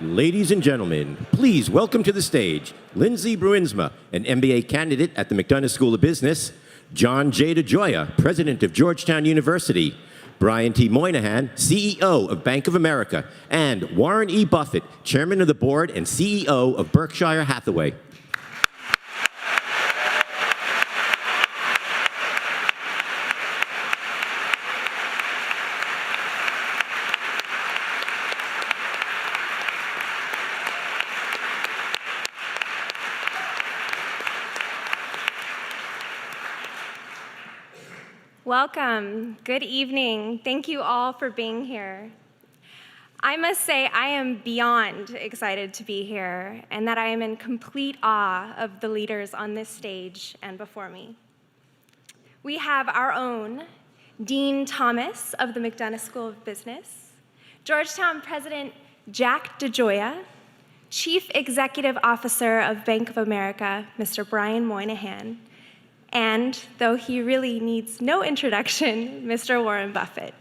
Ladies and gentlemen, please welcome to the stage Lindsay Bruinsma, an MBA candidate at the McDonough School of Business, John J. DeGioia, president of Georgetown University, Brian T. Moynihan, CEO of Bank of America, and Warren E. Buffett, chairman of the board and CEO of Berkshire Hathaway. Welcome. Good evening. Thank you all for being here. I must say I am beyond excited to be here and that I am in complete awe of the leaders on this stage and before me. We have our own Dean Thomas of the McDonough School of Business, Georgetown President Jack DeGioia, Chief Executive Officer of Bank of America, Mr. Brian Moynihan, and, though he really needs no introduction, Mr. Warren Buffett.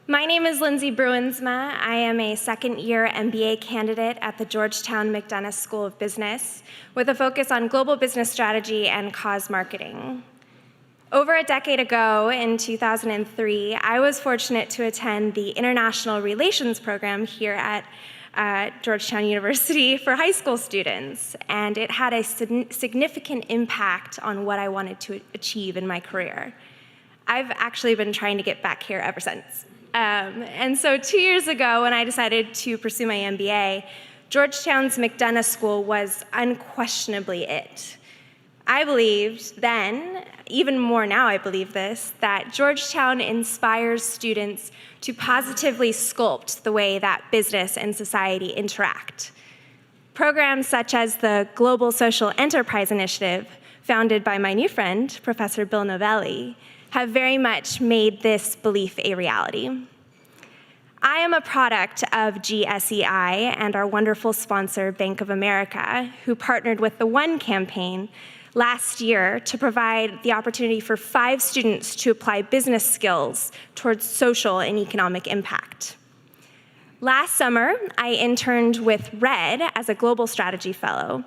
My name is Lindsay Bruinsma. I am a second-year MBA candidate at the Georgetown McDonough School of Business with a focus on global business strategy and cause marketing. Over a decade ago, in 2003, I was fortunate to attend the International Relations program here at Georgetown University for high school students, and it had a significant impact on what I wanted to achieve in my career. I've actually been trying to get back here ever since. And so 2 years ago, when I decided to pursue my MBA, Georgetown's McDonough School was unquestionably it. I believed then, even more now I believe this, that Georgetown inspires students to positively sculpt the way that business and society interact. Programs such as the Global Social Enterprise Initiative, founded by my new friend, Professor Bill Novelli, have very much made this belief a reality. I am a product of GSEI and our wonderful sponsor, Bank of America, who partnered with the One campaign last year to provide the opportunity for 5 students to apply business skills towards social and economic impact. Last summer, I interned with RED as a global strategy fellow,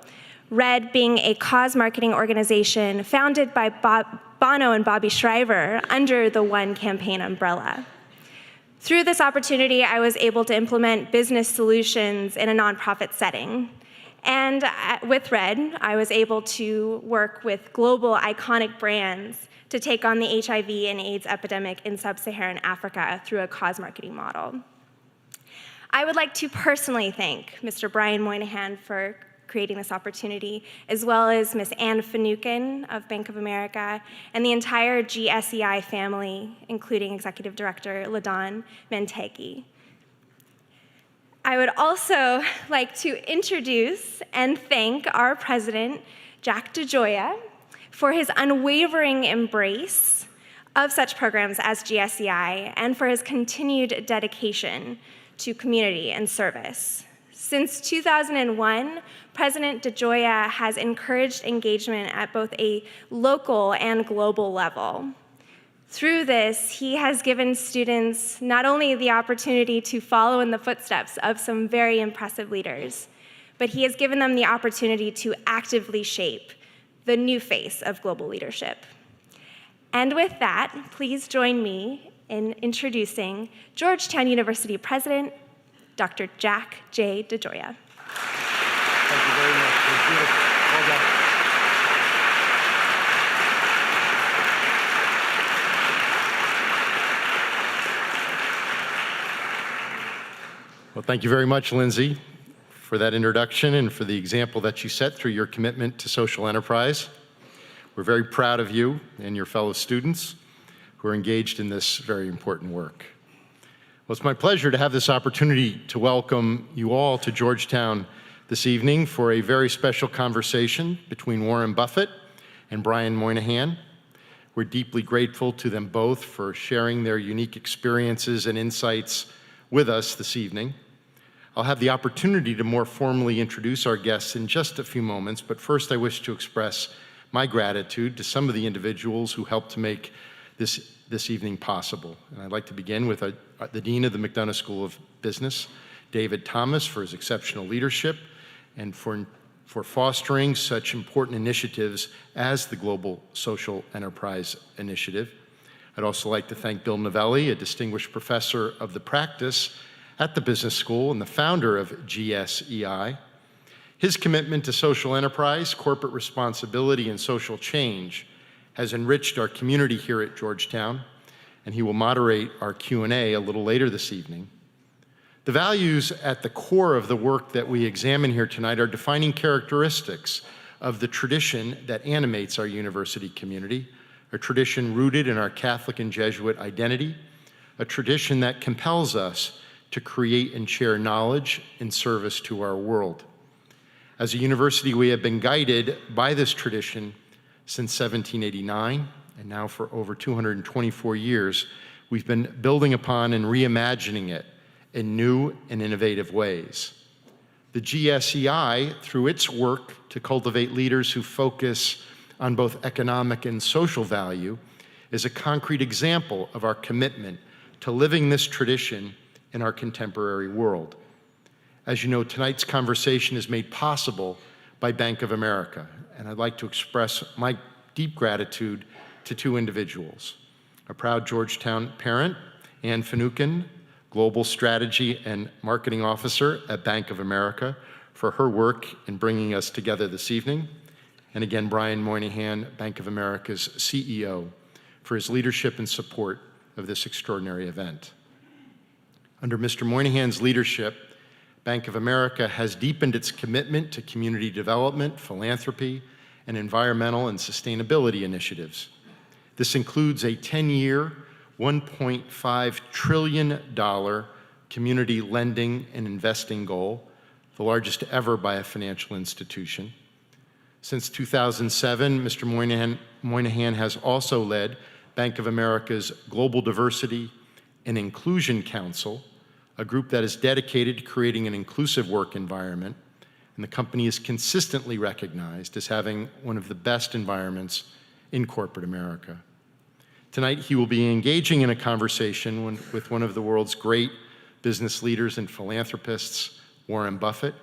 RED being a cause marketing organization founded by Bono and Bobby Shriver under the One campaign umbrella. Through this opportunity, I was able to implement business solutions in a nonprofit setting. And with RED, I was able to work with global iconic brands to take on the HIV and AIDS epidemic in sub-Saharan Africa through a cause marketing model. I would like to personally thank Mr. Brian Moynihan for creating this opportunity, as well as Ms. Anne Finucane of Bank of America, and the entire GSEI family, including Executive Director LaDon Mentegi. I would also like to introduce and thank our president, Jack DeGioia, for his unwavering embrace of such programs as GSEI and for his continued dedication to community and service. Since 2001, President DeGioia has encouraged engagement at both a local and global level. Through this, he has given students not only the opportunity to follow in the footsteps of some very impressive leaders, but he has given them the opportunity to actively shape the new face of global leadership. And with that, please join me in introducing Georgetown University President, Dr. Jack J. DeGioia. Thank you very much. It was beautiful. Well done. Well, thank you very much, Lindsay, for that introduction and for the example that you set through your commitment to social enterprise. We're very proud of you and your fellow students who are engaged in this very important work. Well, it's my pleasure to have this opportunity to welcome you all to Georgetown this evening for a very special conversation between Warren Buffett and Brian Moynihan. We're deeply grateful to them both for sharing their unique experiences and insights with us this evening. I'll have the opportunity to more formally introduce our guests in just a few moments, but first I wish to express my gratitude to some of the individuals who helped to make this evening possible. And I'd like to begin with the Dean of the McDonough School of Business, David Thomas, for his exceptional leadership and for fostering such important initiatives as the Global Social Enterprise Initiative. I'd also like to thank Bill Novelli, a distinguished professor of the practice at the business school and the founder of GSEI. His commitment to social enterprise, corporate responsibility, and social change has enriched our community here at Georgetown, and he will moderate our Q&A a little later this evening. The values at the core of the work that we examine here tonight are defining characteristics of the tradition that animates our university community, a tradition rooted in our Catholic and Jesuit identity, a tradition that compels us to create and share knowledge in service to our world. As a university, we have been guided by this tradition since 1789, and now for over 224 years, we've been building upon and reimagining it in new and innovative ways. The GSEI, through its work to cultivate leaders who focus on both economic and social value, is a concrete example of our commitment to living this tradition in our contemporary world. As you know, tonight's conversation is made possible by Bank of America, and I'd like to express my deep gratitude to two individuals: a proud Georgetown parent, Ann Finucane, Global Strategy and Marketing Officer at Bank of America, for her work in bringing us together this evening, and again, Brian Moynihan, Bank of America's CEO, for his leadership and support of this extraordinary event. Under Mr. Moynihan's leadership, Bank of America has deepened its commitment to community development, philanthropy, and environmental and sustainability initiatives. This includes a 10-year, $1.5 trillion community lending and investing goal, the largest ever by a financial institution. Since 2007, Mr. Moynihan has also led Bank of America's Global Diversity and Inclusion Council, a group that is dedicated to creating an inclusive work environment, and the company is consistently recognized as having one of the best environments in corporate America. Tonight, he will be engaging in a conversation with one of the world's great business leaders and philanthropists, Warren Buffett.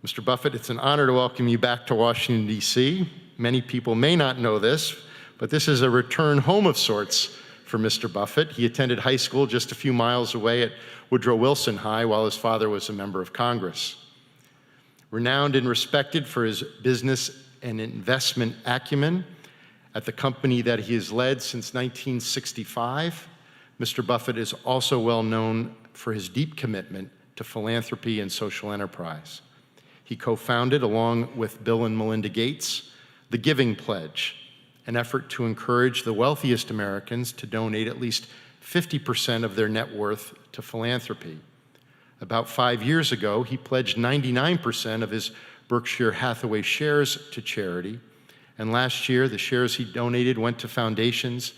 Mr. Buffett, it's an honor to welcome you back to Washington, D.C. Many people may not know this, but this is a return home of sorts for Mr. Buffett. He attended high school just a few miles away at Woodrow Wilson High while his father was a member of Congress. Renowned and respected for his business and investment acumen at the company that he has led since 1965, Mr. Buffett is also well known for his deep commitment to philanthropy and social enterprise. He co-founded, along with Bill and Melinda Gates, the Giving Pledge, an effort to encourage the wealthiest Americans to donate at least 50% of their net worth to philanthropy. About 5 years ago, he pledged 99% of his Berkshire Hathaway shares to charity, and last year, the shares he donated went to foundations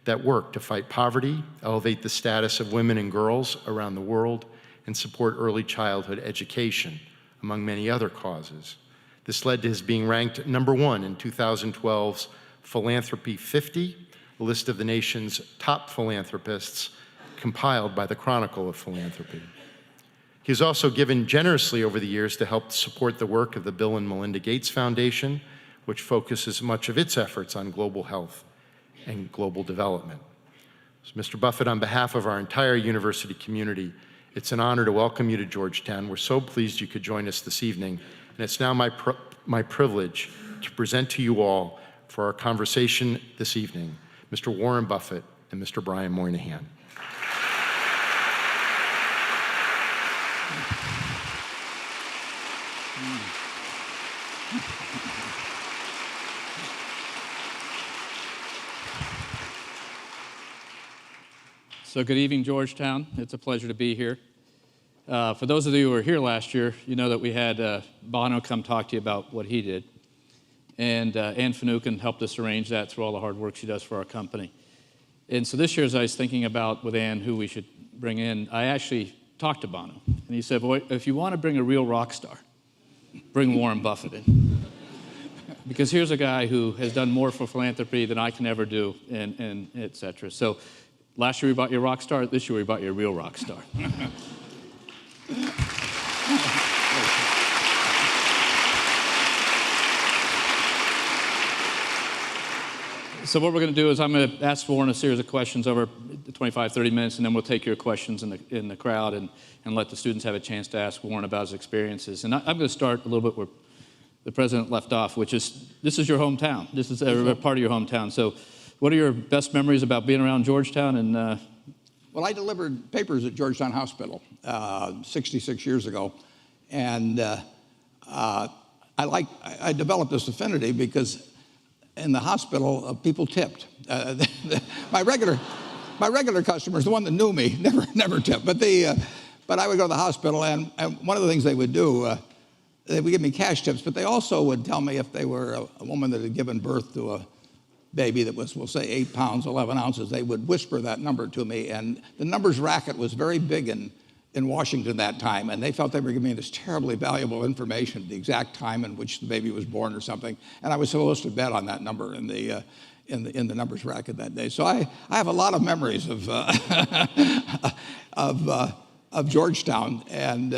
that work to fight poverty, elevate the status of women and girls around the world, and support early childhood education, among many other causes. This led to his being ranked #1 in 2012's Philanthropy 50, a list of the nation's top philanthropists compiled by the Chronicle of Philanthropy. He has also given generously over the years to help support the work of the Bill and Melinda Gates Foundation, which focuses much of its efforts on global health and global development. So, Mr. Buffett, on behalf of our entire university community, it's an honor to welcome you to Georgetown. We're so pleased you could join us this evening, and it's now my privilege to present to you all for our conversation this evening, Mr. Warren Buffett and Mr. Brian Moynihan. So good evening, Georgetown. It's a pleasure to be here. For those of you who were here last year, you know that we had Bono come talk to you about what he did. And Ann Finucane helped us arrange that through all the hard work she does for our company. And so this year, as I was thinking about with Ann who we should bring in, I actually talked to Bono. And he said, boy, if you want to bring a real rock star, bring Warren Buffett in. Because here's a guy who has done more for philanthropy than I can ever do, and et cetera. So last year we bought you a rock star. This year we bought you a real rock star. So what we're going to do is I'm going to ask Warren a series of questions over 25, 30 minutes, and then we'll take your questions in the crowd and let the students have a chance to ask Warren about his experiences. And I'm going to start a little bit where the president left off, which is, this is your hometown. This is a part of your hometown. So what are your best memories about being around Georgetown? And Well, I delivered papers at Georgetown Hospital 66 years ago. And I developed this affinity because in the hospital, people tipped. My regular customers, the one that knew me, never tipped. But I would go to the hospital, and one of the things they would do, they would give me cash tips, but they also would tell me if they were a woman that had given birth to a baby that was, we'll say, 8 pounds, 11 ounces, they would whisper that number to me. And the numbers racket was very big in Washington that time, and they felt they were giving me this terribly valuable information, the exact time in which the baby was born or something, and I was supposed to bet on that number in the numbers racket that day. So I have a lot of memories of of Georgetown, and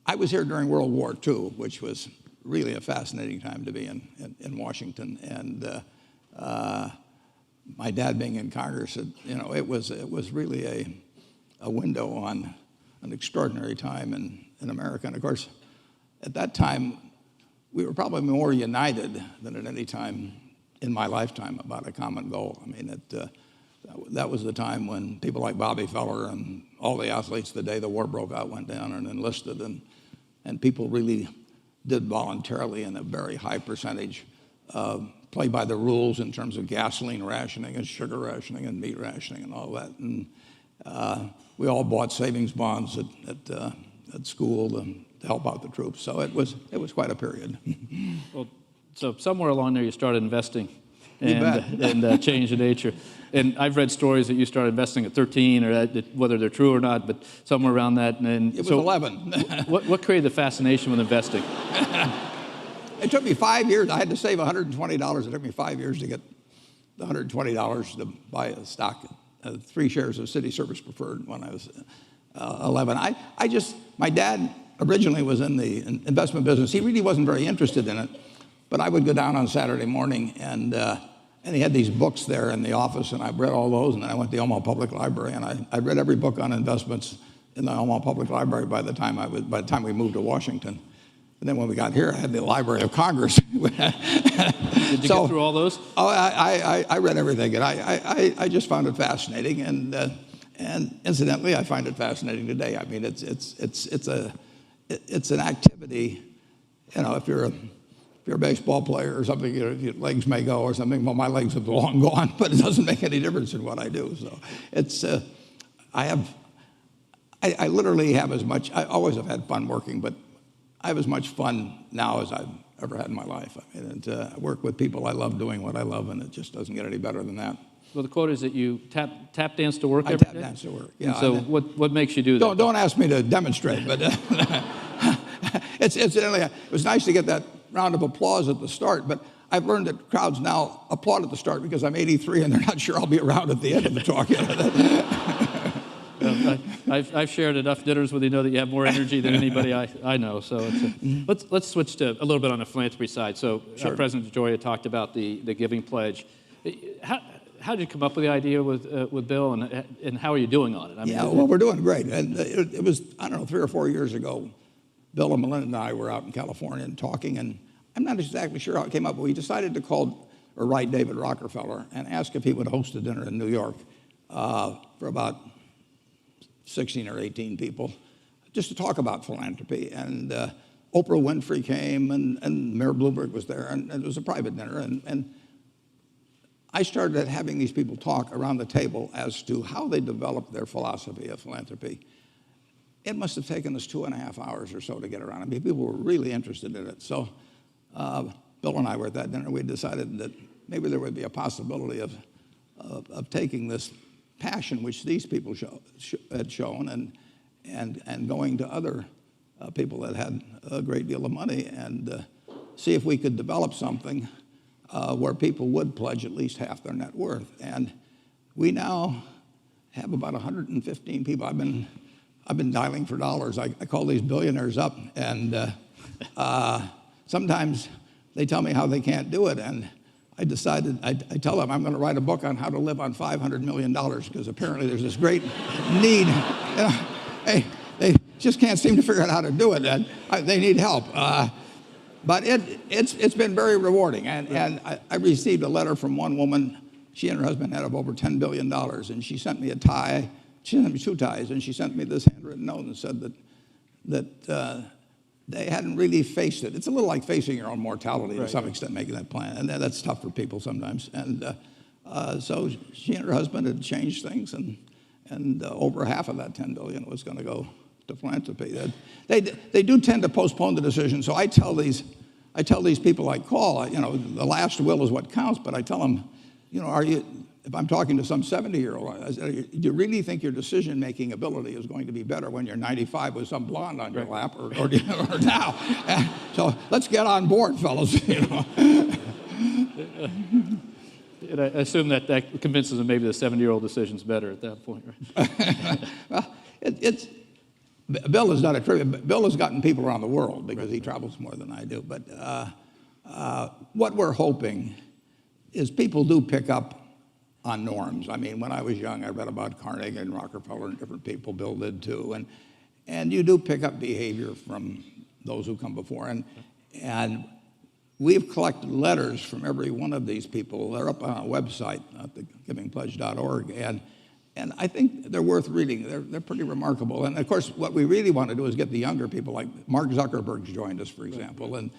I was here during World War II, which was really a fascinating time to be in Washington, and my dad being in Congress, it was really a window on an extraordinary time in America. And of course, at that time, we were probably more united than at any time in my lifetime about a common goal. I mean, that was the time when people like Bobby Feller and all the athletes, the day the war broke out, went down and enlisted, and people really did voluntarily in a very high percentage play by the rules in terms of gasoline rationing and sugar rationing and meat rationing and all that. And we all bought savings bonds at school to help out the troops. So it was quite a period. well, so somewhere along there you started investing and changed the nature. And I've read stories that you started investing at 13, or whether they're true or not, but somewhere around that. And it was 11. what created the fascination with investing? It took me 5 years. I had to save $120. It took me 5 years to get the $120 to buy a stock, 3 shares of City Service Preferred when I was 11. My dad originally was in the investment business. He really wasn't very interested in it, but I would go down on Saturday morning, and he had these books there in the office, and I read all those, and then I went to the Omaha Public Library, and I read every book on investments in the Omaha Public Library by the time we moved to Washington. And then when we got here, I had the Library of Congress. Did you get through all those? Oh, I read everything, and I just found it fascinating, and incidentally, I find it fascinating today. I mean, it's an activity. If you're a baseball player or something, your legs may go or something. Well, my legs have long gone, but it doesn't make any difference in what I do. So I literally have as much. I always have had fun working, but I have as much fun now as I've ever had in my life. I mean, I work with people I love doing what I love, and it just doesn't get any better than that. Well, the quote is that you tap dance to work every day? I tap dance to work, yeah. And so what makes you do that? Don't ask me to demonstrate, but incidentally, it was nice to get that round of applause at the start, but I've learned that crowds now applaud at the start because I'm 83 and they're not sure I'll be around at the end of the talk. I've shared enough dinners with you know that you have more energy than anybody I know. So let's switch to a little bit on the philanthropy side. So Sure. President DeGioia talked about the giving pledge. How did you come up with the idea with Bill, and how are you doing on it? I mean, well, we're doing great. And it was, I don't know, 3 or 4 years ago, Bill and Melinda and I were out in California and talking, and I'm not exactly sure how it came up, but we decided to call or write David Rockefeller and ask if he would host a dinner in New York for about 16 or 18 people, just to talk about philanthropy. And Oprah Winfrey came, and Mayor Bloomberg was there, and it was a private dinner. And I started having these people talk around the table as to how they developed their philosophy of philanthropy. It must have taken us 2.5 hours or so to get around. I mean, people were really interested in it. So Bill and I were at that dinner. We decided that maybe there would be a possibility of taking this passion which these people had shown and going to other people that had a great deal of money and see if we could develop something where people would pledge at least half their net worth. And we now have about 115 people. I've been dialing for dollars. I call these billionaires up, and sometimes they tell me how they can't do it, and I decided, I tell them I'm going to write a book on how to live on $500 million, because apparently there's this great need. They just can't seem to figure out how to do it, and they need help. But it's been very rewarding, and I received a letter from one woman. She and her husband had over $10 billion, and she sent me a tie. She sent me 2 ties, and she sent me this handwritten note and said that they hadn't really faced it. It's a little like facing your own mortality to some extent, making that plan, and that's tough for people sometimes. And so she and her husband had changed things, and over half of that $10 billion was going to go to philanthropy. They do tend to postpone the decision. So I tell these people I call, the last will is what counts. But I tell them, if I'm talking to some 70-year-old, I say, do you really think your decision-making ability is going to be better when you're 95 with some blonde on your lap, or now? So let's get on board, fellas. And I assume that convinces them maybe the 70-year-old decision's better at that point, right? Well, Bill has done a tribute. Bill has gotten people around the world because he travels more than I do. But what we're hoping is people do pick up on norms. I mean, when I was young, I read about Carnegie and Rockefeller and different people. Bill did too. And you do pick up behavior from those who come before. And we've collected letters from every one of these people. They're up on our website at thegivingpledge.org. And I think they're worth reading. They're pretty remarkable. And of course, what we really want to do is get the younger people, like Mark Zuckerberg's joined us, for example. And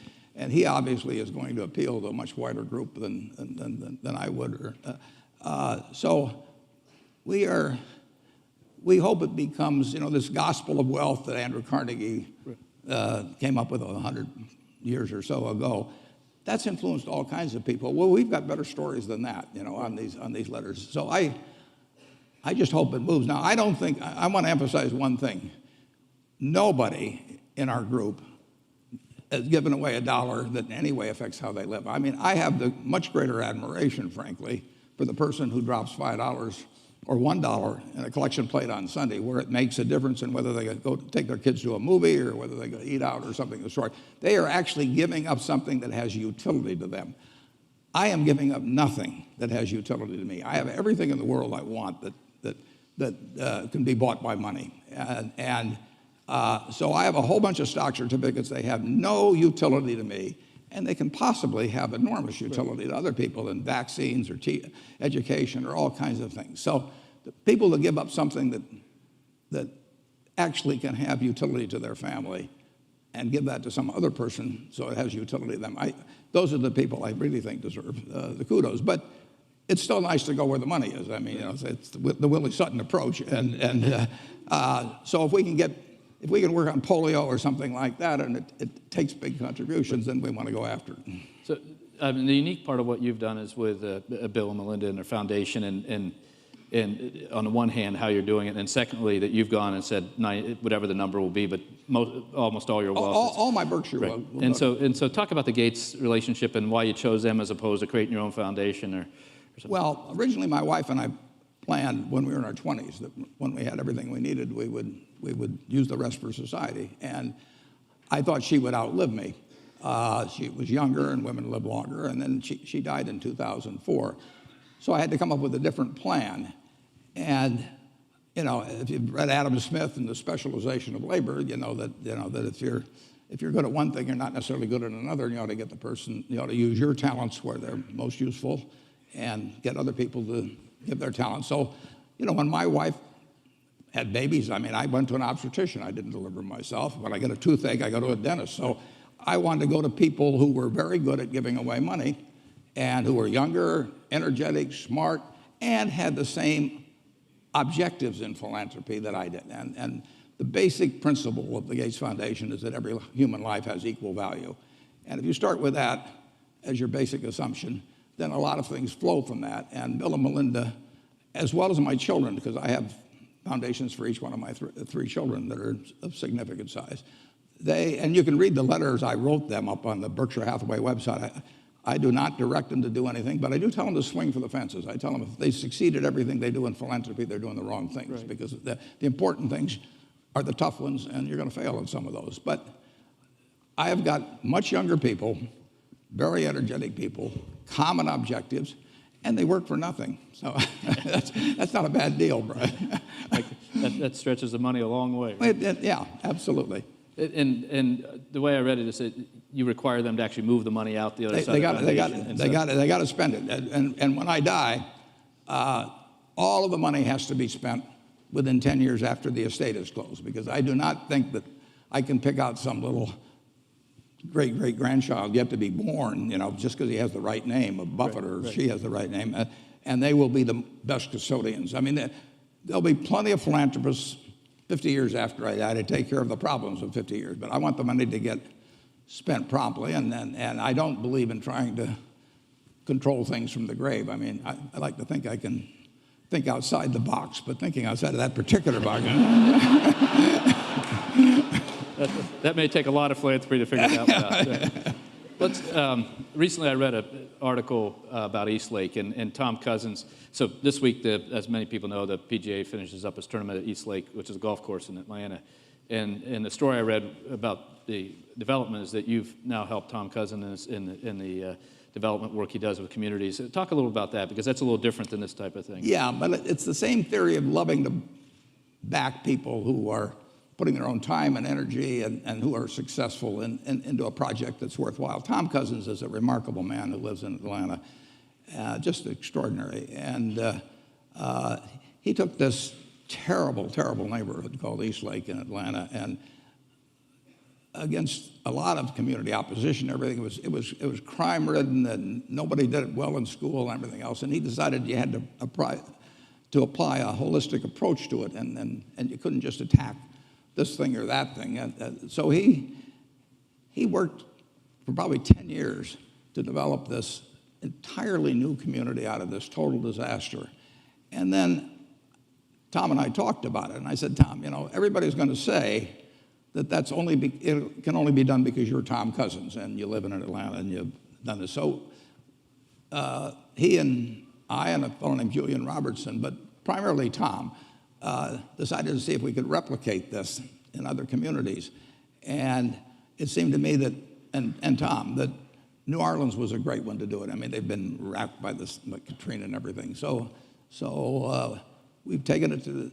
he obviously is going to appeal to a much wider group than I would. So we hope it becomes, this gospel of wealth that Andrew Carnegie came up with 100 years or so ago. That's influenced all kinds of people. Well, we've got better stories than that, on these letters. So I just hope it moves. Now, I want to emphasize one thing. Nobody in our group has given away $1 that in any way affects how they live. I mean, I have the much greater admiration, frankly, for the person who drops $5 or $1 in a collection plate on Sunday, where it makes a difference in whether they go take their kids to a movie or whether they go eat out or something of the sort. They are actually giving up something that has utility to them. I am giving up nothing that has utility to me. I have everything in the world I want that can be bought by money. So I have a whole bunch of stock certificates. They have no utility to me, and they can possibly have enormous utility to other people in vaccines or education or all kinds of things. So the people that give up something that actually can have utility to their family and give that to some other person so it has utility to them, those are the people I really think deserve the kudos. But it's still nice to go where the money is. I mean, it's the Willie Sutton approach. So if we can work on polio or something like that, and it takes big contributions, then we want to go after it. So, I mean, the unique part of what you've done is with Bill and Melinda and their foundation, and on the one hand, how you're doing it, and secondly, that you've gone and said whatever the number will be, but almost all your wealth. All my Berkshire right. will And so, talk about the Gates relationship and why you chose them as opposed to creating your own foundation or something. Well, originally my wife and I planned when we were in our 20s that when we had everything we needed, we would use the rest for society. And I thought she would outlive me. She was younger, and women live longer, and then she died in 2004. So I had to come up with a different plan. And if you've read Adam Smith and the specialization of labor, you know that if you're good at one thing, you're not necessarily good at another. And you ought to get the person, you ought to use your talents where they're most useful, and get other people to give their talents. So, when my wife had babies, I mean, I went to an obstetrician. I didn't deliver myself. When I get a toothache, I go to a dentist. So I wanted to go to people who were very good at giving away money and who were younger, energetic, smart, and had the same objectives in philanthropy that I did. And the basic principle of the Gates Foundation is that every human life has equal value. And if you start with that as your basic assumption, then a lot of things flow from that. And Bill and Melinda, as well as my children, because I have foundations for each one of my three children that are of significant size, and you can read the letters I wrote them up on the Berkshire Hathaway website. I do not direct them to do anything, but I do tell them to swing for the fences. I tell them if they succeed at everything they do in philanthropy, they're doing the wrong things, because the important things are the tough ones, and you're going to fail at some of those. But I have got much younger people, very energetic people, common objectives, and they work for nothing. So that's not a bad deal, Brian. That stretches the money a long way. Right? Yeah, absolutely. And the way I read it is that you require them to actually move the money out the other side. They got to spend it. And when I die, all of the money has to be spent within 10 years after the estate is closed, because I do not think that I can pick out some little great-great-grandchild yet to be born, just because he has the right name of Buffett or she has the right name, and they will be the best custodians. I mean, there'll be plenty of philanthropists 50 years after I die to take care of the problems of 50 years, but I want the money to get spent promptly, and I don't believe in trying to control things from the grave. I mean, I like to think I can think outside the box, but thinking outside of that particular box. That may take a lot of philanthropy to figure that out. Recently I read an article about Eastlake and Tom Cousins. So this week, as many people know, the PGA finishes up its tournament at Eastlake, which is a golf course in Atlanta. And the story I read about the development is that you've now helped Tom Cousins in the development work he does with communities. Talk a little about that, because that's a little different than this type of thing. Yeah, but it's the same theory of loving to back people who are putting their own time and energy and who are successful into a project that's worthwhile. Tom Cousins is a remarkable man who lives in Atlanta, just extraordinary. And he took this terrible, terrible neighborhood called Eastlake in Atlanta, and against a lot of community opposition, everything it was crime-ridden, and nobody did it well in school and everything else. And he decided you had to apply a holistic approach to it, and you couldn't just attack this thing or that thing. So he worked for probably 10 years to develop this entirely new community out of this total disaster. And then Tom and I talked about it, and I said, Tom, everybody's going to say that it can only be done because you're Tom Cousins and you live in Atlanta and you've done this. So he and I and a fellow named Julian Robertson, but primarily Tom, decided to see if we could replicate this in other communities. And it seemed to me that, and Tom, that New Orleans was a great one to do it. I mean, they've been racked by this, like Katrina and everything. So we've taken it to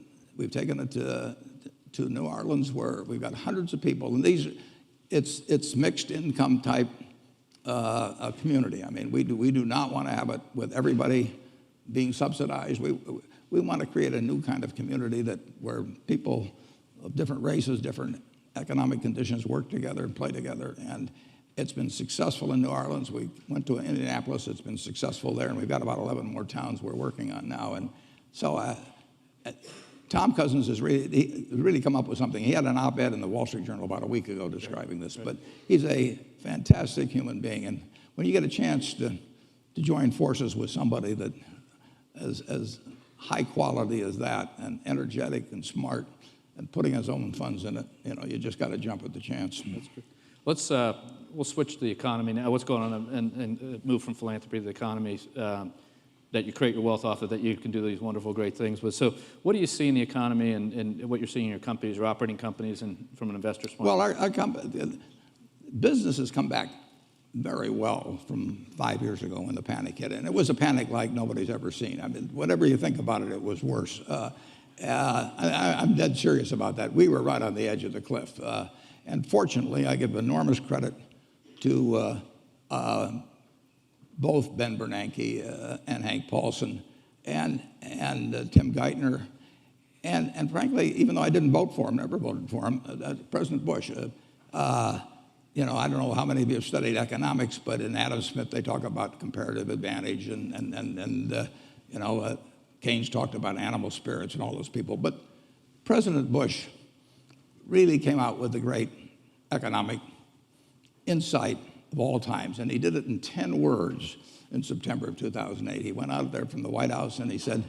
New Orleans, where we've got hundreds of people, and it's mixed income type community. I mean, we do not want to have it with everybody being subsidized. We want to create a new kind of community where people of different races, different economic conditions work together and play together. And it's been successful in New Orleans. We went to Indianapolis. It's been successful there, and we've got about 11 more towns we're working on now. And so Tom Cousins has really come up with something. He had an op-ed in the Wall Street Journal about a week ago describing this, but he's a fantastic human being. And when you get a chance to join forces with somebody that as high quality as that, and energetic and smart, and putting his own funds in it, you just got to jump at the chance. That's good. We'll switch to the economy now. What's going on, and move from philanthropy to the economy, that you create your wealth off of, that you can do these wonderful, great things with. So what do you see in the economy and what you're seeing in your companies, or operating companies, and from an investor's point? Well, our business has come back very well from 5 years ago when the panic hit. And it was a panic like nobody's ever seen. I mean, whatever you think about it, it was worse. I'm dead serious about that. We were right on the edge of the cliff. And fortunately, I give enormous credit to both Ben Bernanke and Hank Paulson and Tim Geithner. And frankly, even though I didn't vote for him, never voted for him, President Bush, I don't know how many of you have studied economics, but in Adam Smith they talk about comparative advantage, and Keynes talked about animal spirits and all those people. But President Bush really came out with the great economic insight of all times, and he did it in 10 words in September of 2008. He went out there from the White House and he said,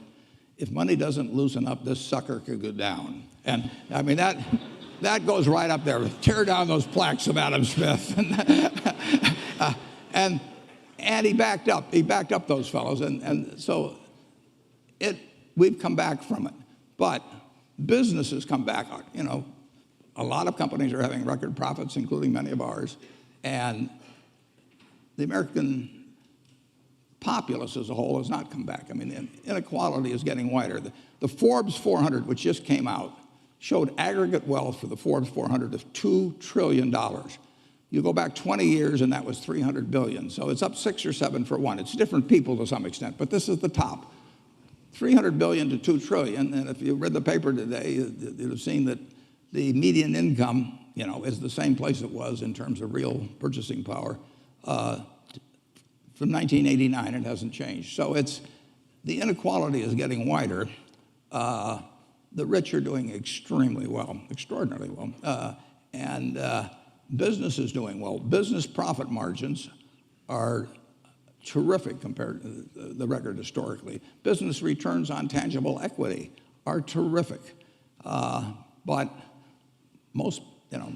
"If money doesn't loosen up, this sucker could go down." And I mean, that goes right up there. Tear down those plaques of Adam Smith. and he backed up. He backed up those fellows, and so we've come back from it. But business has come back. You know, a lot of companies are having record profits, including many of ours, and the American populace as a whole has not come back. I mean, the inequality is getting wider. The Forbes 400, which just came out, showed aggregate wealth for the Forbes 400 of $2 trillion. You go back 20 years and that was 300 billion. So it's up 6 or 7 for one. It's different people to some extent, but this is the top. 300 billion to 2 trillion. And if you read the paper today, you'd have seen that the median income, you know, is the same place it was in terms of real purchasing power from 1989. It hasn't changed. So the inequality is getting wider. The rich are doing extremely well, extraordinarily well. And business is doing well. Business profit margins are terrific compared to the record historically. Business returns on tangible equity are terrific. But most, you know,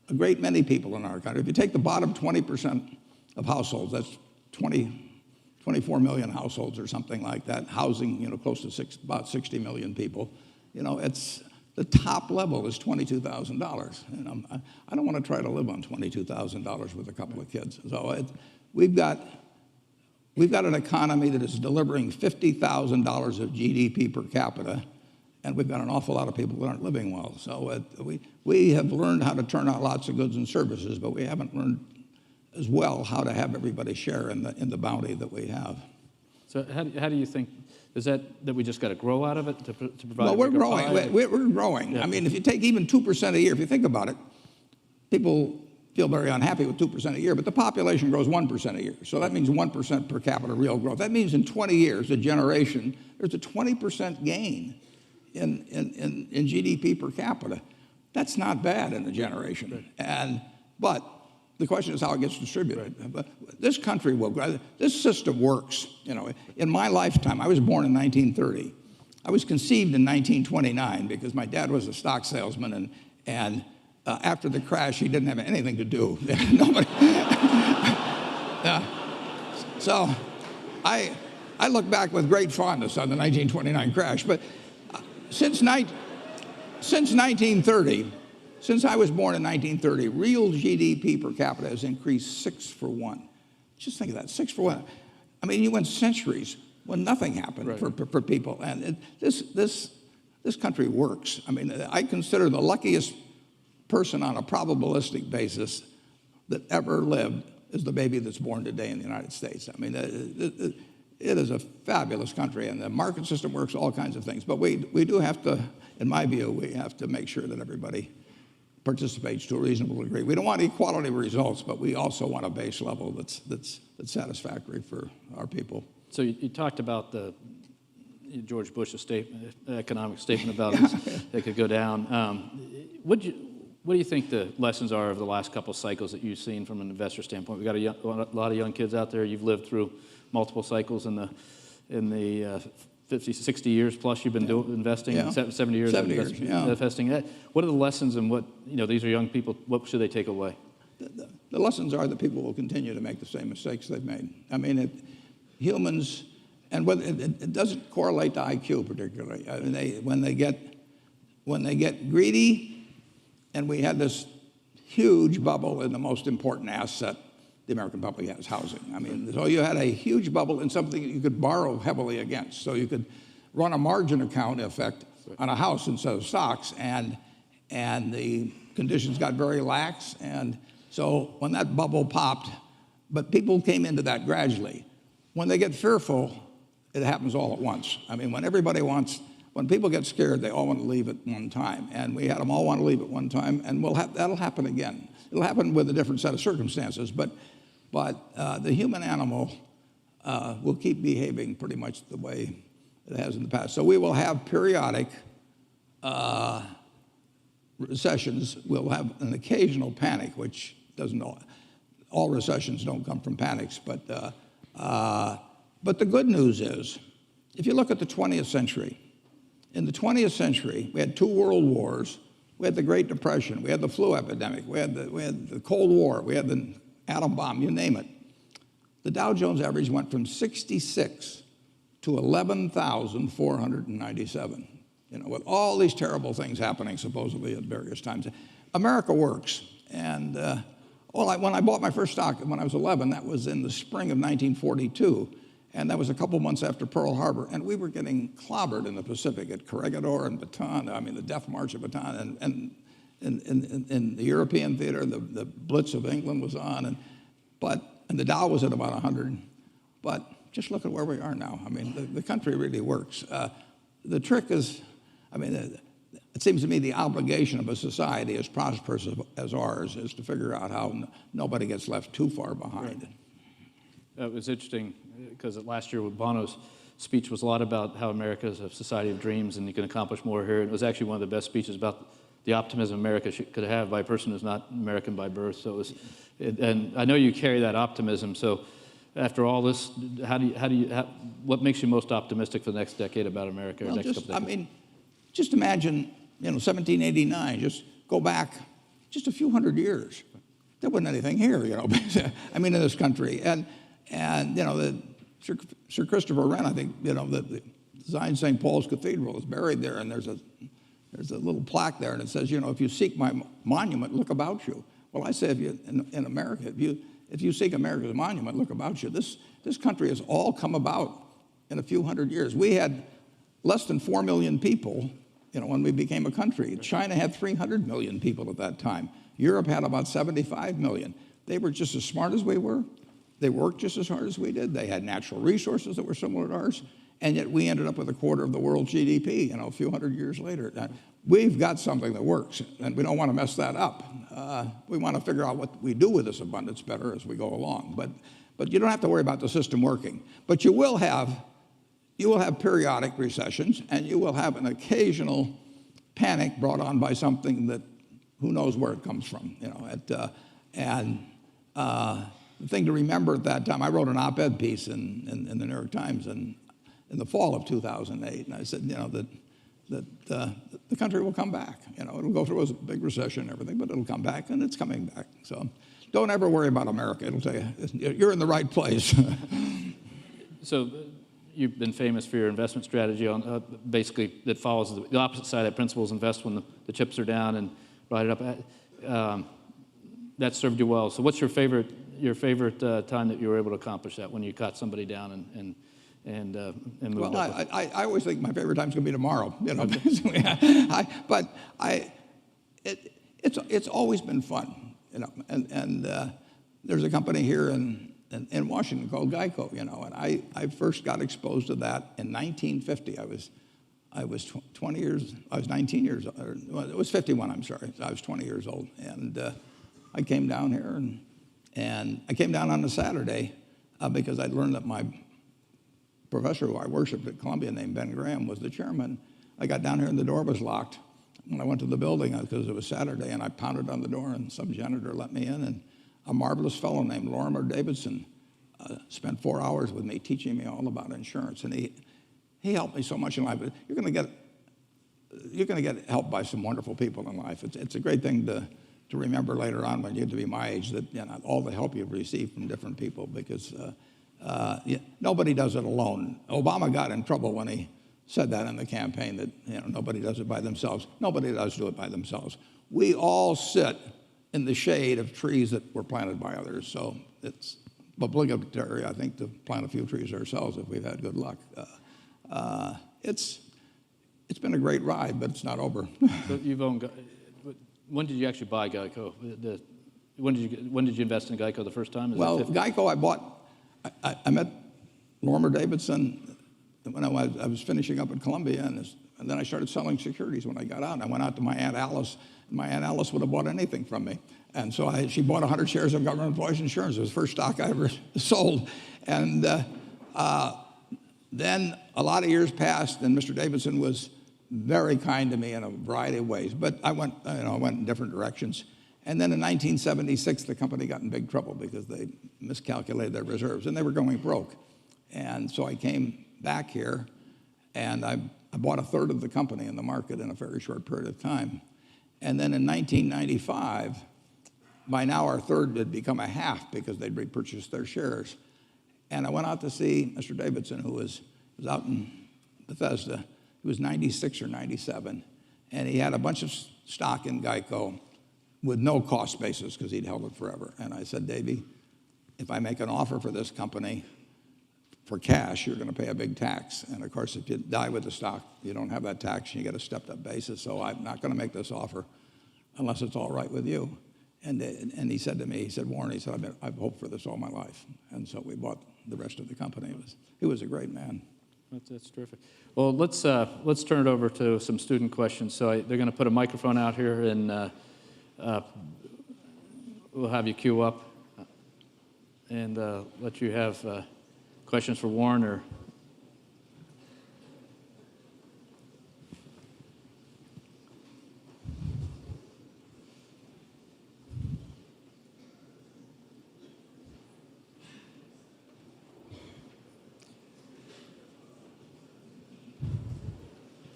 a great many people in our country, if you take the bottom 20% of households, that's 24 million households or something like that, housing, you know, close to about 60 million people. You know, the top level is $22,000. And I don't want to try to live on $22,000 with a couple of kids. So we've got an economy that is delivering $50,000 of GDP per capita, and we've got an awful lot of people that aren't living well. So we have learned how to turn out lots of goods and services, but we haven't learned as well how to have everybody share in the bounty that we have. So how do you think, is that we just got to grow out of it to provide? Well, we're growing. We're growing. Yeah. I mean, if you take even 2% a year, if you think about it, people feel very unhappy with 2% a year, but the population grows 1% a year. So that means 1% per capita real growth. That means in 20 years, a generation, there's a 20% gain in GDP per capita. That's not bad in a generation. But the question is how it gets distributed. Right. But this country will, this system works. You know, in my lifetime, I was born in 1930. I was conceived in 1929 because my dad was a stock salesman, and after the crash, he didn't have anything to do. Nobody. So I look back with great fondness on the 1929 crash. But since 1930, since I was born in 1930, real GDP per capita has increased 6 for 1. Just think of that, 6 for 1. I mean, you went centuries when nothing happened. Right. for people. And this country works. I mean, I consider the luckiest person on a probabilistic basis that ever lived is the baby that's born today in the United States. I mean, it is a fabulous country, and the market system works, all kinds of things. But we do have to, in my view, we have to make sure that everybody participates to a reasonable degree. We don't want equality of results, but we also want a base level that's satisfactory for our people. So you talked about the George Bush's statement, economic statement about it could go down. What do you think the lessons are of the last couple of cycles that you've seen from an investor standpoint? We've got a lot of young kids out there. You've lived through multiple cycles in the 50, 60 years plus you've been investing, 70 years investing. What are the lessons, and what, you know, these are young people, what should they take away? The lessons are that people will continue to make the same mistakes they've made. I mean, humans, and it doesn't correlate to IQ particularly. I mean, when they get greedy, and we had this huge bubble in the most important asset the American public has, housing. I mean, so you had a huge bubble in something that you could borrow heavily against. So you could run a margin account effect on a house instead of stocks, and the conditions got very lax. And so when that bubble popped, but people came into that gradually. When they get fearful, it happens all at once. I mean, when people get scared, they all want to leave at one time. And we had them all want to leave at one time, and that'll happen again. It'll happen with a different set of circumstances, but the human animal will keep behaving pretty much the way it has in the past. So we will have periodic recessions. We'll have an occasional panic, which doesn't all recessions don't come from panics. But the good news is, if you look at the 20th century, in the 20th century, we had 2 world wars, We had the Great Depression. We had the flu epidemic. We had the Cold War. We had the atom bomb, you name it. The Dow Jones average went from 66 to 11,497, with all these terrible things happening supposedly at various times. America works. And when I bought my first stock when I was 11, that was in the spring of 1942. And that was a couple months after Pearl Harbor. And we were getting clobbered in the Pacific at Corregidor and Bataan, the Death March of Bataan. And in the European theater, the Blitz of England was on. And the Dow was at about 100. But just look at where we are now. The country really works. The trick is, it seems to me the obligation of a society as prosperous as ours is to figure out how nobody gets left too far behind. It was interesting because last year Bono's speech was a lot about how America is a society of dreams and you can accomplish more here. It was actually one of the best speeches about the optimism America could have by a person who's not American by birth. So and I know you carry that optimism. So after all this, what makes you most optimistic for the next decade about America? Or next couple decades? Just imagine, 1789. Just go back just a few hundred years. There wasn't anything here, in this country. And Sir Christopher Wren, I think, that designed St. Paul's Cathedral is buried there, and there's a little plaque there, and it says, if you seek my monument, look about you. Well, I say, in America, if you seek America's monument, look about you. This country has all come about in a few hundred years. We had less than 4 million people, when we became a country. China had 300 million people at that time. Europe had about 75 million. They were just as smart as we were. They worked just as hard as we did. They had natural resources that were similar to ours. And yet we ended up with a quarter of the world's GDP, a few hundred years later. Now, we've got something that works, and we don't want to mess that up. We want to figure out what we do with this abundance better as we go along. But you don't have to worry about the system working. But you will have periodic recessions, and you will have an occasional panic brought on by something that who knows where it comes from. The thing to remember at that time, I wrote an op-ed piece in the New York Times in the fall of 2008, and I said, that the country will come back. It'll go through a big recession and everything, but it'll come back, and it's coming back. So don't ever worry about America. It'll tell you, you're in the right place. So you've been famous for your investment strategy on basically that follows the opposite side of that principle is invest when the chips are down and ride it up. That served you well. So what's your favorite time that you were able to accomplish that, when you caught somebody down and moved up? I always think my favorite time's going to be tomorrow. It's always been fun. And there's a company here in Washington called Geico. And I first got exposed to that in 1950. I was 20 years. I was 19 years. It was 51. I'm sorry. I was 20 years old, and I came down here, and I came down on a Saturday because I'd learned that my professor who I worshiped at Columbia named Ben Graham was the chairman. I got down here and the door was locked. When I went to the building, because it was Saturday, and I pounded on the door, and some janitor let me in, and a marvelous fellow named Lorimer Davidson spent 4 hours with me teaching me all about insurance, and he helped me so much in life. But you're going to get help by some wonderful people in life. It's a great thing to remember later on when you get to be my age, that all the help you've received from different people, because nobody does it alone. Obama got in trouble when he said that in the campaign, that nobody does it by themselves. Nobody does do it by themselves. We all sit in the shade of trees that were planted by others. So it's obligatory, I think, to plant a few trees ourselves if we've had good luck. It's been a great ride, but it's not over. So when did you actually buy Geico? When did you invest in Geico the first time? Geico I bought. I met Lorimer Davidson when I was finishing up at Columbia, and then I started selling securities when I got out. And I went out to my Aunt Alice, and my Aunt Alice would have bought anything from me. And so she bought 100 shares of Government Employees Insurance. It was the first stock I ever sold. And then a lot of years passed, and Mr. Davidson was very kind to me in a variety of ways. But I went in different directions. And then in 1976, the company got in big trouble because they miscalculated their reserves, and they were going broke. And so I came back here, and I bought a third of the company in the market in a very short period of time. And then in 1995, by now our third had become a half because they'd repurchased their shares. And I went out to see Mr. Davidson, who was out in Bethesda. He was 96 or 97. And he had a bunch of stock in Geico with no cost basis because he'd held it forever. And I said, Davey, if I make an offer for this company for cash, you're going to pay a big tax. And of course, if you die with the stock, you don't have that tax, and you get a stepped up basis. So I'm not going to make this offer unless it's all right with you. And he said to me, he said, Warren, he said, I've hoped for this all my life. And so we bought the rest of the company. He was a great man. That's terrific. Well, let's turn it over to some student questions. So they're going to put a microphone out here, and we'll have you queue up and let you have questions for Warren or.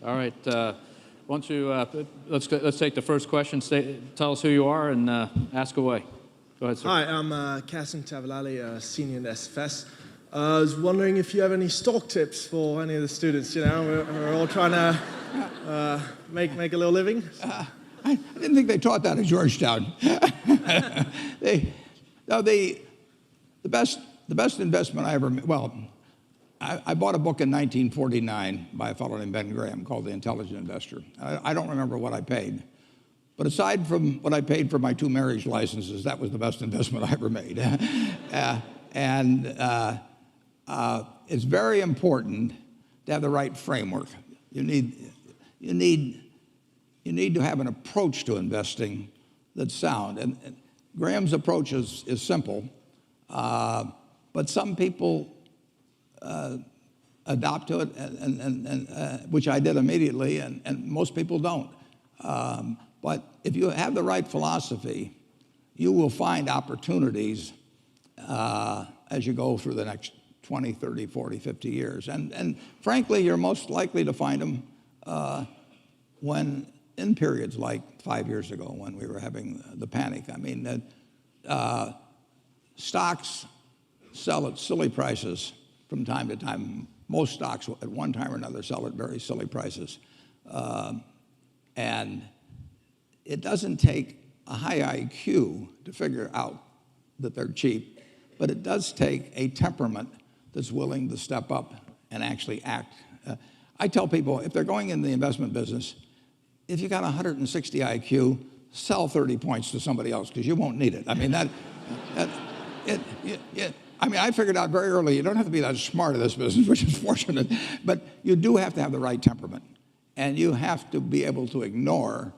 All right. Why don't you let's take the first question. Tell us who you are and ask away. Go ahead, sir. Hi, I'm Kasim Tavalali, senior in SFS. I was wondering if you have any stock tips for any of the students. You know, we're all trying to make a little living. I didn't think they taught that at Georgetown. The best investment I ever made, well, I bought a book in 1949 by a fellow named Ben Graham called The Intelligent Investor. I don't remember what I paid. But aside from what I paid for my 2 marriage licenses, that was the best investment I ever made. It's very important to have the right framework. You need to have an approach to investing that's sound. And Graham's approach is simple, but some people adopt to it, and which I did immediately, and most people don't. But if you have the right philosophy, you will find opportunities as you go through the next 20, 30, 40, 50 years. And frankly, you're most likely to find them when in periods like 5 years ago when we were having the panic. I mean, stocks sell at silly prices from time to time. Most stocks at one time or another sell at very silly prices. And it doesn't take a high IQ to figure out that they're cheap, but it does take a temperament that's willing to step up and actually act. I tell people, if they're going in the investment business, if you got 160 IQ, sell 30 points to somebody else because you won't need it. I mean, I figured out very early, you don't have to be that smart in this business, which is fortunate, but you do have to have the right temperament. And you have to be able to ignore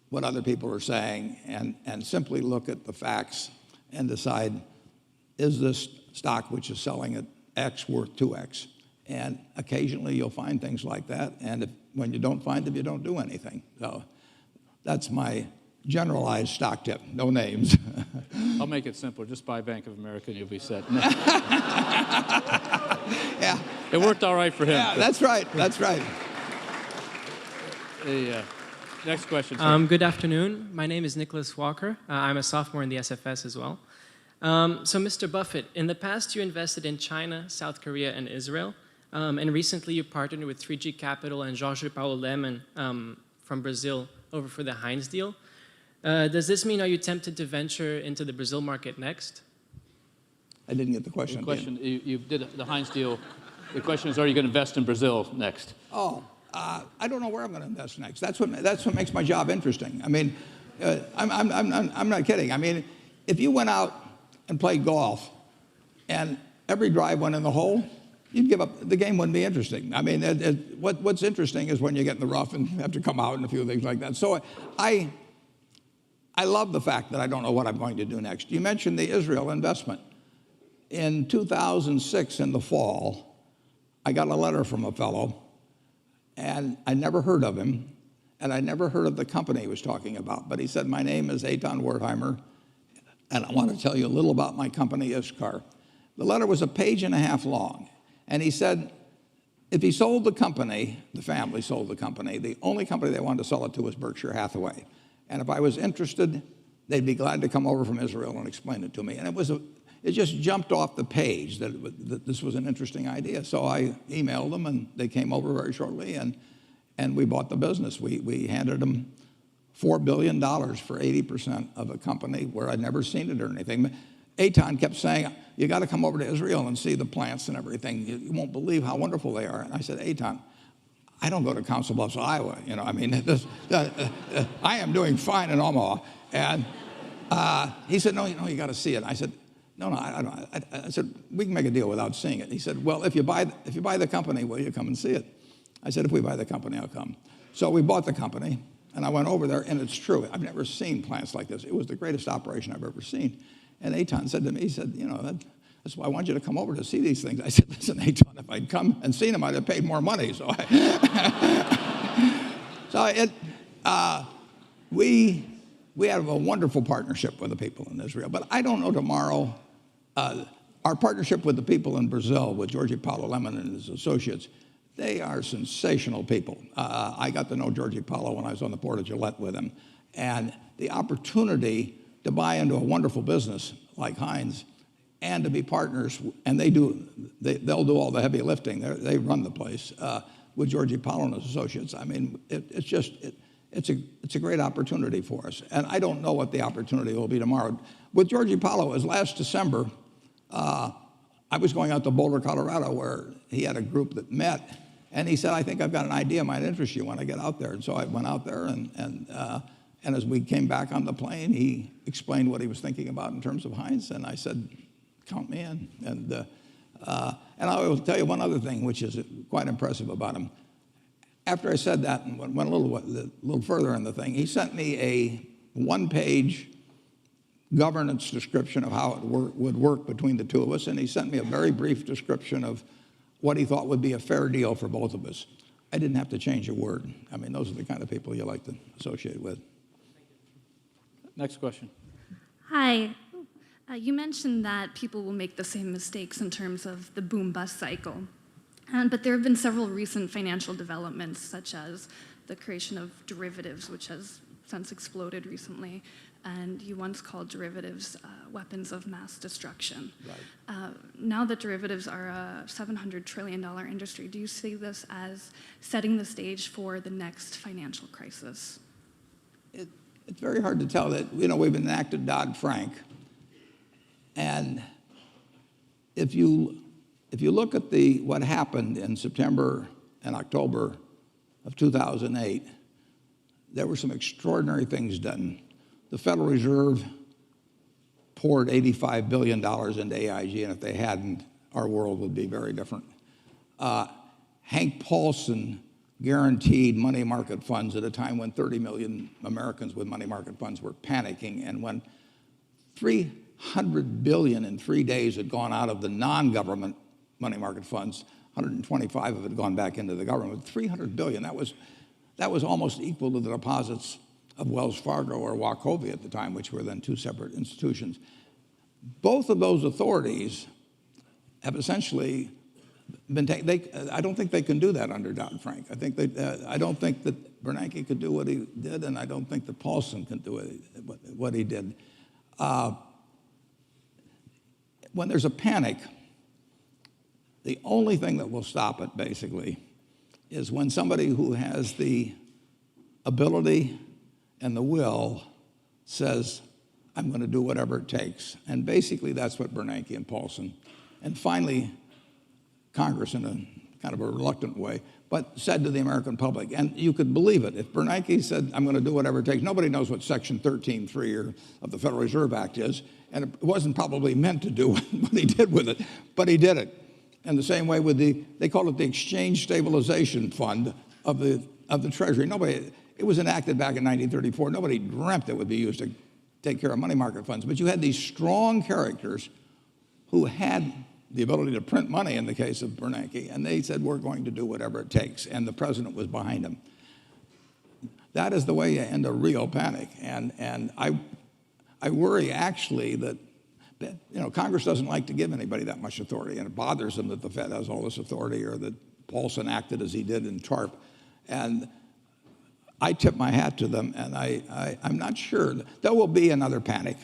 what other people are saying and simply look at the facts and decide, is this stock which is selling at X worth 2X? And occasionally you'll find things like that. And when you don't find them, you don't do anything. So that's my generalized stock tip, no names. I'll make it simpler. Just buy Bank of America and you'll be set. Yeah. It worked all right for him. Yeah, that's right. That's right. The next question. Sir. Good afternoon. My name is Nicholas Walker. I'm a sophomore in the SFS as well. So, Mr. Buffett, in the past you invested in China, South Korea, and Israel. And recently you partnered with 3G Capital and Jorge Paulo Lemann from Brazil over for the Heinz deal. Does this mean, are you tempted to venture into the Brazil market next? I didn't get the question. The question, you did the Heinz deal. The question is, are you going to invest in Brazil next? Oh, I don't know where I'm going to invest next. That's what makes my job interesting. I mean, I'm not kidding. I mean, if you went out and played golf and every drive went in the hole, you'd give up. The game wouldn't be interesting. I mean, what's interesting is when you get in the rough and have to come out and a few things like that. So I love the fact that I don't know what I'm going to do next. You mentioned the Israel investment. In 2006, in the fall, I got a letter from a fellow, and I never heard of him, and I never heard of the company he was talking about. But he said, my name is Eitan Wertheimer, and I want to tell you a little about my company, Ishkar. The letter was a page and a half long, and he said, if he sold the company, the family sold the company, the only company they wanted to sell it to was Berkshire Hathaway. And if I was interested, they'd be glad to come over from Israel and explain it to me. And it just jumped off the page that this was an interesting idea. So I emailed them, and they came over very shortly, and we bought the business. We handed them $4 billion for 80% of a company where I'd never seen it or anything. Eitan kept saying, you got to come over to Israel and see the plants and everything. You won't believe how wonderful they are. And I said, Eitan, I don't go to Council Bluffs, Iowa. I am doing fine in Omaha. And he said, no, you got to see it. I said, no, I don't. I said, we can make a deal without seeing it. He said, well, if you buy the company, will you come and see it? I said, if we buy the company, I'll come. So we bought the company, and I went over there, and it's true. I've never seen plants like this. It was the greatest operation I've ever seen. And Eitan said to me, he said, that's why I want you to come over to see these things. I said, listen, Eitan, if I'd come and seen them, I'd have paid more money. So we have a wonderful partnership with the people in Israel. But I don't know tomorrow, our partnership with the people in Brazil, with Georgie Paulo Lemann and his associates, they are sensational people. I got to know Georgie Paulo when I was on the board of Gillette with him. And the opportunity to buy into a wonderful business like Heinz and to be partners, and they'll do all the heavy lifting. They run the place with Georgie Paulo and his associates. I mean, it's a great opportunity for us. And I don't know what the opportunity will be tomorrow. With Georgie Paulo, as last December, I was going out to Boulder, Colorado, where he had a group that met, and he said, I think I've got an idea might interest you when I get out there. And so I went out there, and as we came back on the plane, he explained what he was thinking about in terms of Heinz, and I said, count me in. And I will tell you one other thing, which is quite impressive about him. After I said that and went a little further in the thing, he sent me a one-page governance description of how it would work between the two of us, and he sent me a very brief description of what he thought would be a fair deal for both of us. I didn't have to change a word. I mean, those are the kind of people you like to associate with. Next question. Hi. You mentioned that people will make the same mistakes in terms of the boom-bust cycle. But there have been several recent financial developments, such as the creation of derivatives, which has since exploded recently, and you once called derivatives weapons of mass destruction. Right. Now that derivatives are a $700 trillion industry, do you see this as setting the stage for the next financial crisis? It's very hard to tell. That we've enacted Dodd-Frank, and if you look at what happened in September and October of 2008, there were some extraordinary things done. The Federal Reserve poured $85 billion into AIG, and if they hadn't, our world would be very different. Hank Paulson guaranteed money market funds at a time when 30 million Americans with money market funds were panicking, and when $300 billion in 3 days had gone out of the non-government money market funds, 125 of it had gone back into the government. $300 billion, that was almost equal to the deposits of Wells Fargo or Wachovia at the time, which were then two separate institutions. Both of those authorities have essentially been taken. I don't think they can do that under Dodd-Frank. I don't think that Bernanke could do what he did, and I don't think that Paulson can do what he did. When there's a panic, the only thing that will stop it, basically, is when somebody who has the ability and the will says, I'm going to do whatever it takes. And basically, that's what Bernanke and Paulson, and finally, Congress in a kind of a reluctant way, but said to the American public, and you could believe it. If Bernanke said, I'm going to do whatever it takes, nobody knows what Section 13.3 of the Federal Reserve Act is, and it wasn't probably meant to do what he did with it, but he did it. And the same way with they call it the Exchange Stabilization Fund of the Treasury. It was enacted back in 1934. Nobody dreamt it would be used to take care of money market funds. But you had these strong characters who had the ability to print money in the case of Bernanke, and they said, we're going to do whatever it takes, and the president was behind them. That is the way you end a real panic, and I worry actually that Congress doesn't like to give anybody that much authority, and it bothers them that the Fed has all this authority, or that Paulson acted as he did in TARP. And I tip my hat to them, and I'm not sure. There will be another panic.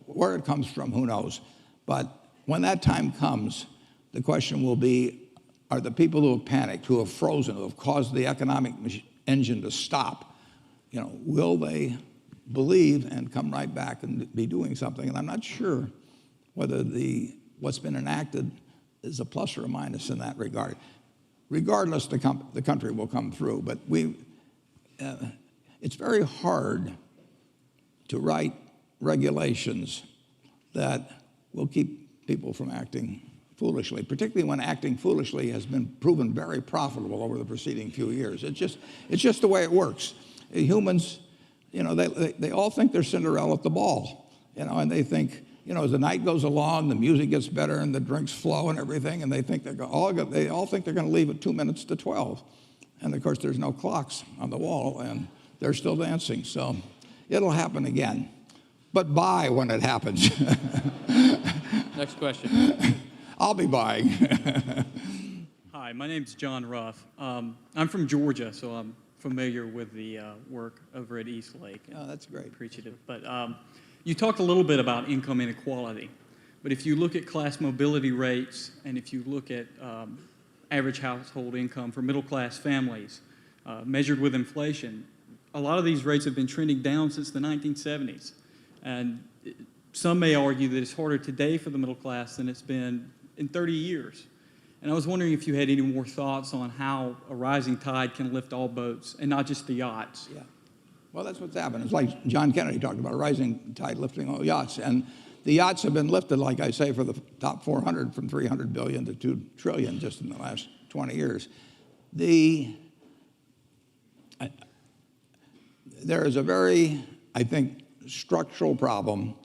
Where it comes from, who knows? But when that time comes, the question will be, are the people who have panicked, who have frozen, who have caused the economic engine to stop, will they believe and come right back and be doing something? And I'm not sure whether what's been enacted is a plus or a minus in that regard. Regardless, the country will come through. But it's very hard to write regulations that will keep people from acting foolishly, particularly when acting foolishly has been proven very profitable over the preceding few years. It's just the way it works. Humans, they all think they're Cinderella at the ball, and they think, as the night goes along, the music gets better and the drinks flow and everything, and they all think they're going to leave at 2 minutes to 12. And of course, there's no clocks on the wall, and they're still dancing. So it'll happen again. But buy when it happens. Next question. I'll be buying. Hi, my name's John Ruff. I'm from Georgia, so I'm familiar with the work over at East Lake. Oh, that's great. Appreciative. But you talked a little bit about income inequality. But if you look at class mobility rates, and if you look at average household income for middle-class families, measured with inflation, a lot of these rates have been trending down since the 1970s. And some may argue that it's harder today for the middle class than it's been in 30 years. And I was wondering if you had any more thoughts on how a rising tide can lift all boats, and not just the yachts. Yeah. Well, that's what's happened. It's like John Kennedy talked about, a rising tide lifting all yachts. And the yachts have been lifted, like I say, for the top 400 from 300 billion to 2 trillion just in the last 20 years. There is a very, I think, structural problem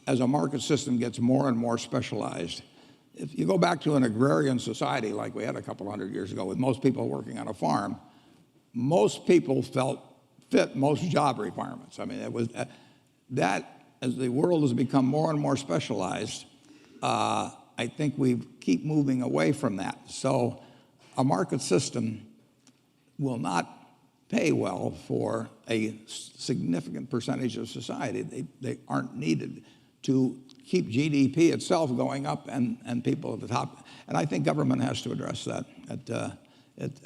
as a market system gets more and more specialized. If you go back to an agrarian society like we had a couple hundred years ago, with most people working on a farm, most people fit most job requirements. I mean, it was that as the world has become more and more specialized, I think we keep moving away from that. So a market system will not pay well for a significant percentage of society. They aren't needed to keep GDP itself going up and people at the top. And I think government has to address that.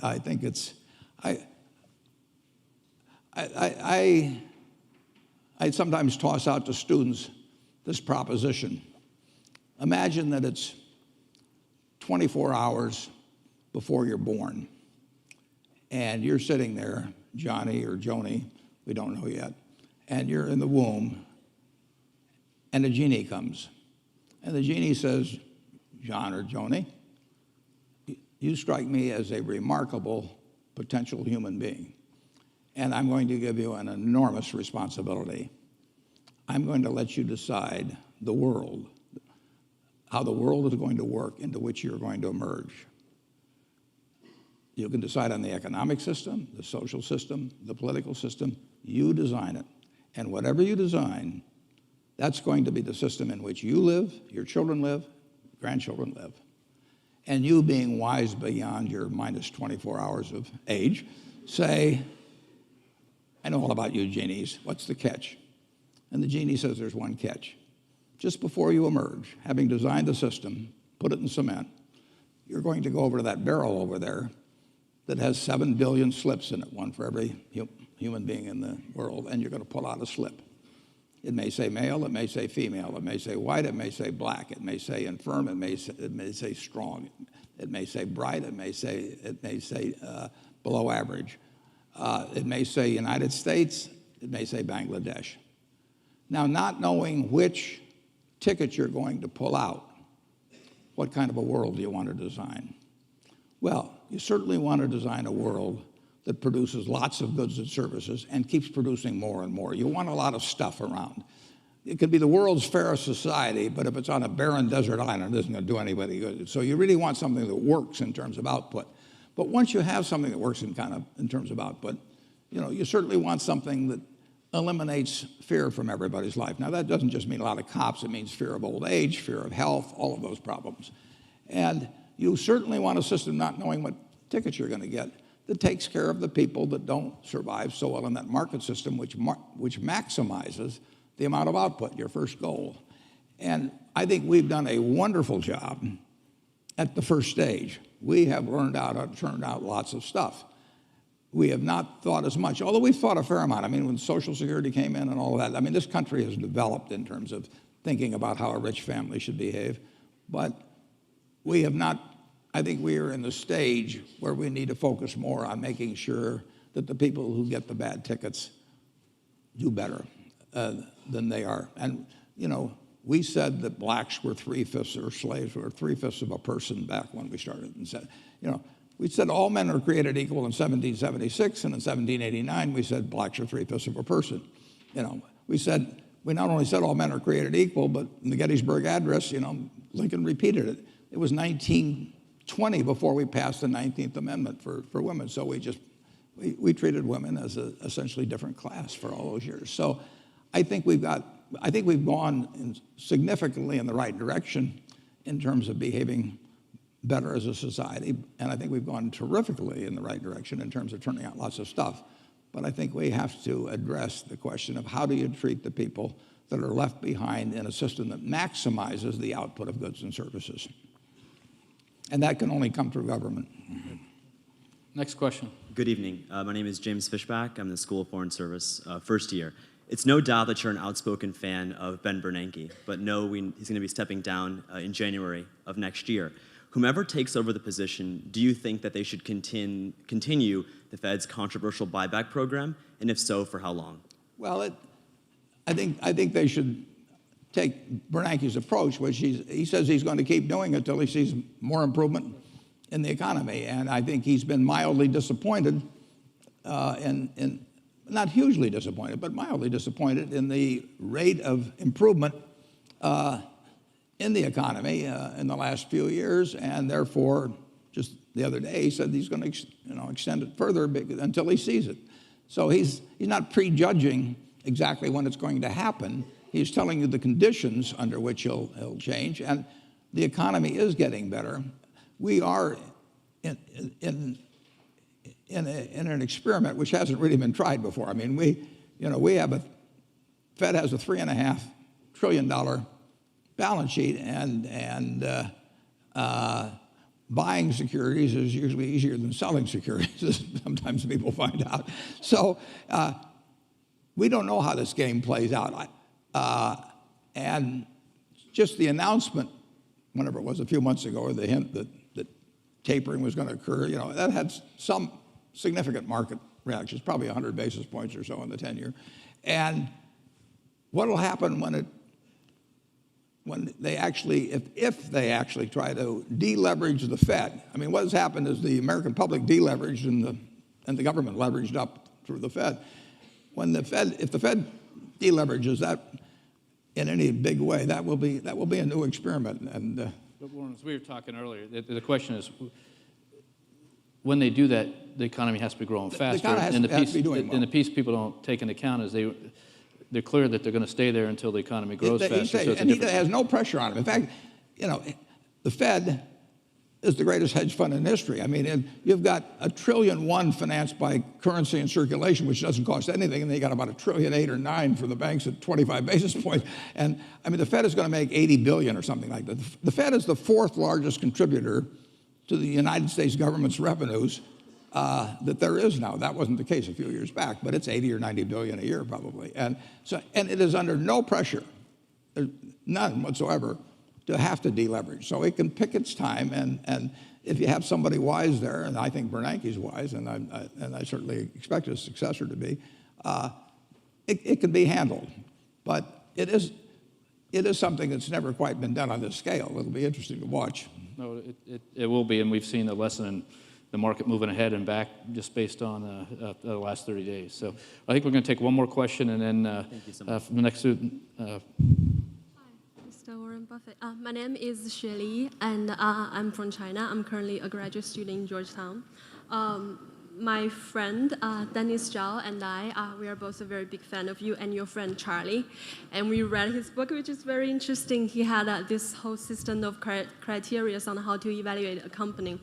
I think it's, I sometimes toss out to students this proposition. Imagine that it's 24 hours before you're born, and you're sitting there, Johnny or Joni, we don't know yet, and you're in the womb, and a genie comes. And the genie says, John or Joni, you strike me as a remarkable potential human being, and I'm going to give you an enormous responsibility. I'm going to let you decide the world, how the world is going to work into which you're going to emerge. You can decide on the economic system, the social system, the political system. You design it. And whatever you design, that's going to be the system in which you live, your children live, grandchildren live. And you, being wise beyond your minus 24 hours of age, say, I know all about you genies. What's the catch? And the genie says there's one catch. Just before you emerge, having designed the system, put it in cement, you're going to go over to that barrel over there that has 7 billion slips in it, one for every human being in the world, and you're going to pull out a slip. It may say male, it may say female, it may say white, it may say black, it may say infirm, it may say strong, it may say bright, it may say below average. It may say United States, it may say Bangladesh. Now, not knowing which ticket you're going to pull out, what kind of a world do you want to design? Well, you certainly want to design a world that produces lots of goods and services and keeps producing more and more. You want a lot of stuff around. It could be the world's fairest society, but if it's on a barren desert island, it isn't going to do anybody good. So you really want something that works in terms of output. But once you have something that works in terms of output, you certainly want something that eliminates fear from everybody's life. Now, that doesn't just mean a lot of cops. It means fear of old age, fear of health, all of those problems. And you certainly want a system not knowing what tickets you're going to get that takes care of the people that don't survive so well in that market system, which maximizes the amount of output, your first goal. And I think we've done a wonderful job at the first stage. We have learned how to turn out lots of stuff. We have not thought as much, although we've thought a fair amount. I mean, when Social Security came in and all of that, I mean, this country has developed in terms of thinking about how a rich family should behave. But we have not, I think we are in the stage where we need to focus more on making sure that the people who get the bad tickets do better than they are. And, you know, we said that blacks were 3/5 or slaves were 3/5 of a person back when we started. And said, you know, we said all men are created equal in 1776, and in 1789 we said blacks are 3/5 of a person. You know, we not only said all men are created equal, but in the Gettysburg Address, you know, Lincoln repeated it. It was 1920 before we passed the 19th Amendment for women. So we treated women as an essentially different class for all those years. So I think we've gone significantly in the right direction in terms of behaving better as a society, and I think we've gone terrifically in the right direction in terms of turning out lots of stuff. But I think we have to address the question of how do you treat the people that are left behind in a system that maximizes the output of goods and services. And that can only come through government. Next question. Good evening. My name is James Fishback. I'm in the School of Foreign Service, first year. It's no doubt that you're an outspoken fan of Ben Bernanke, but he's going to be stepping down in January of next year. Whomever takes over the position, do you think that they should continue the Fed's controversial buyback program, and if so, for how long? Well, I think they should take Bernanke's approach, which he says he's going to keep doing it until he sees more improvement in the economy. And I think he's been mildly disappointed, not hugely disappointed, but mildly disappointed in the rate of improvement in the economy in the last few years, and therefore, just the other day, he said he's going to extend it further until he sees it. So he's not prejudging exactly when it's going to happen. He's telling you the conditions under which he'll change, and the economy is getting better. We are in an experiment which hasn't really been tried before. I mean, Fed has a $3.5 trillion balance sheet, and buying securities is usually easier than selling securities, as sometimes people find out. So we don't know how this game plays out. And just the announcement, whenever it was a few months ago, or the hint that tapering was going to occur, that had some significant market reactions, probably 100 basis points or so in the 10-year. And what will happen when they actually, if they actually try to deleverage the Fed? I mean, what has happened is the American public deleveraged and the government leveraged up through the Fed. If the Fed deleverages that in any big way, that will be a new experiment. And but Warren, as we were talking earlier, the question is, when they do that, the economy has to be growing faster. And the piece people don't take into account is they're clear that they're going to stay there until the economy grows faster. And he has no pressure on him. In fact, the Fed is the greatest hedge fund in history. I mean, you've got $1.1 trillion financed by currency and circulation, which doesn't cost anything, and they got about $1.8 trillion or $1.9 trillion for the banks at 25 basis points. And I mean, the Fed is going to make $80 billion or something like that. The Fed is the fourth largest contributor to the United States government's revenues that there is now. That wasn't the case a few years back, but it's 80 or 90 billion a year probably. And it is under no pressure, none whatsoever, to have to deleverage. So it can pick its time, and if you have somebody wise there, and I think Bernanke's wise, and I certainly expect his successor to be, it can be handled. But it is something that's never quite been done on this scale. It'll be interesting to watch. No, it will be, and we've seen the lesson in the market moving ahead and back just based on the last 30 days. So I think we're going to take one more question, and then from the next student. Hi, Mr. Warren Buffett. My name is Xueli, and I'm from China. I'm currently a graduate student in Georgetown. My friend, Dennis Zhao, and we are both a very big fan of you and your friend Charlie. And we read his book, which is very interesting. He had this whole system of criteria on how to evaluate a company.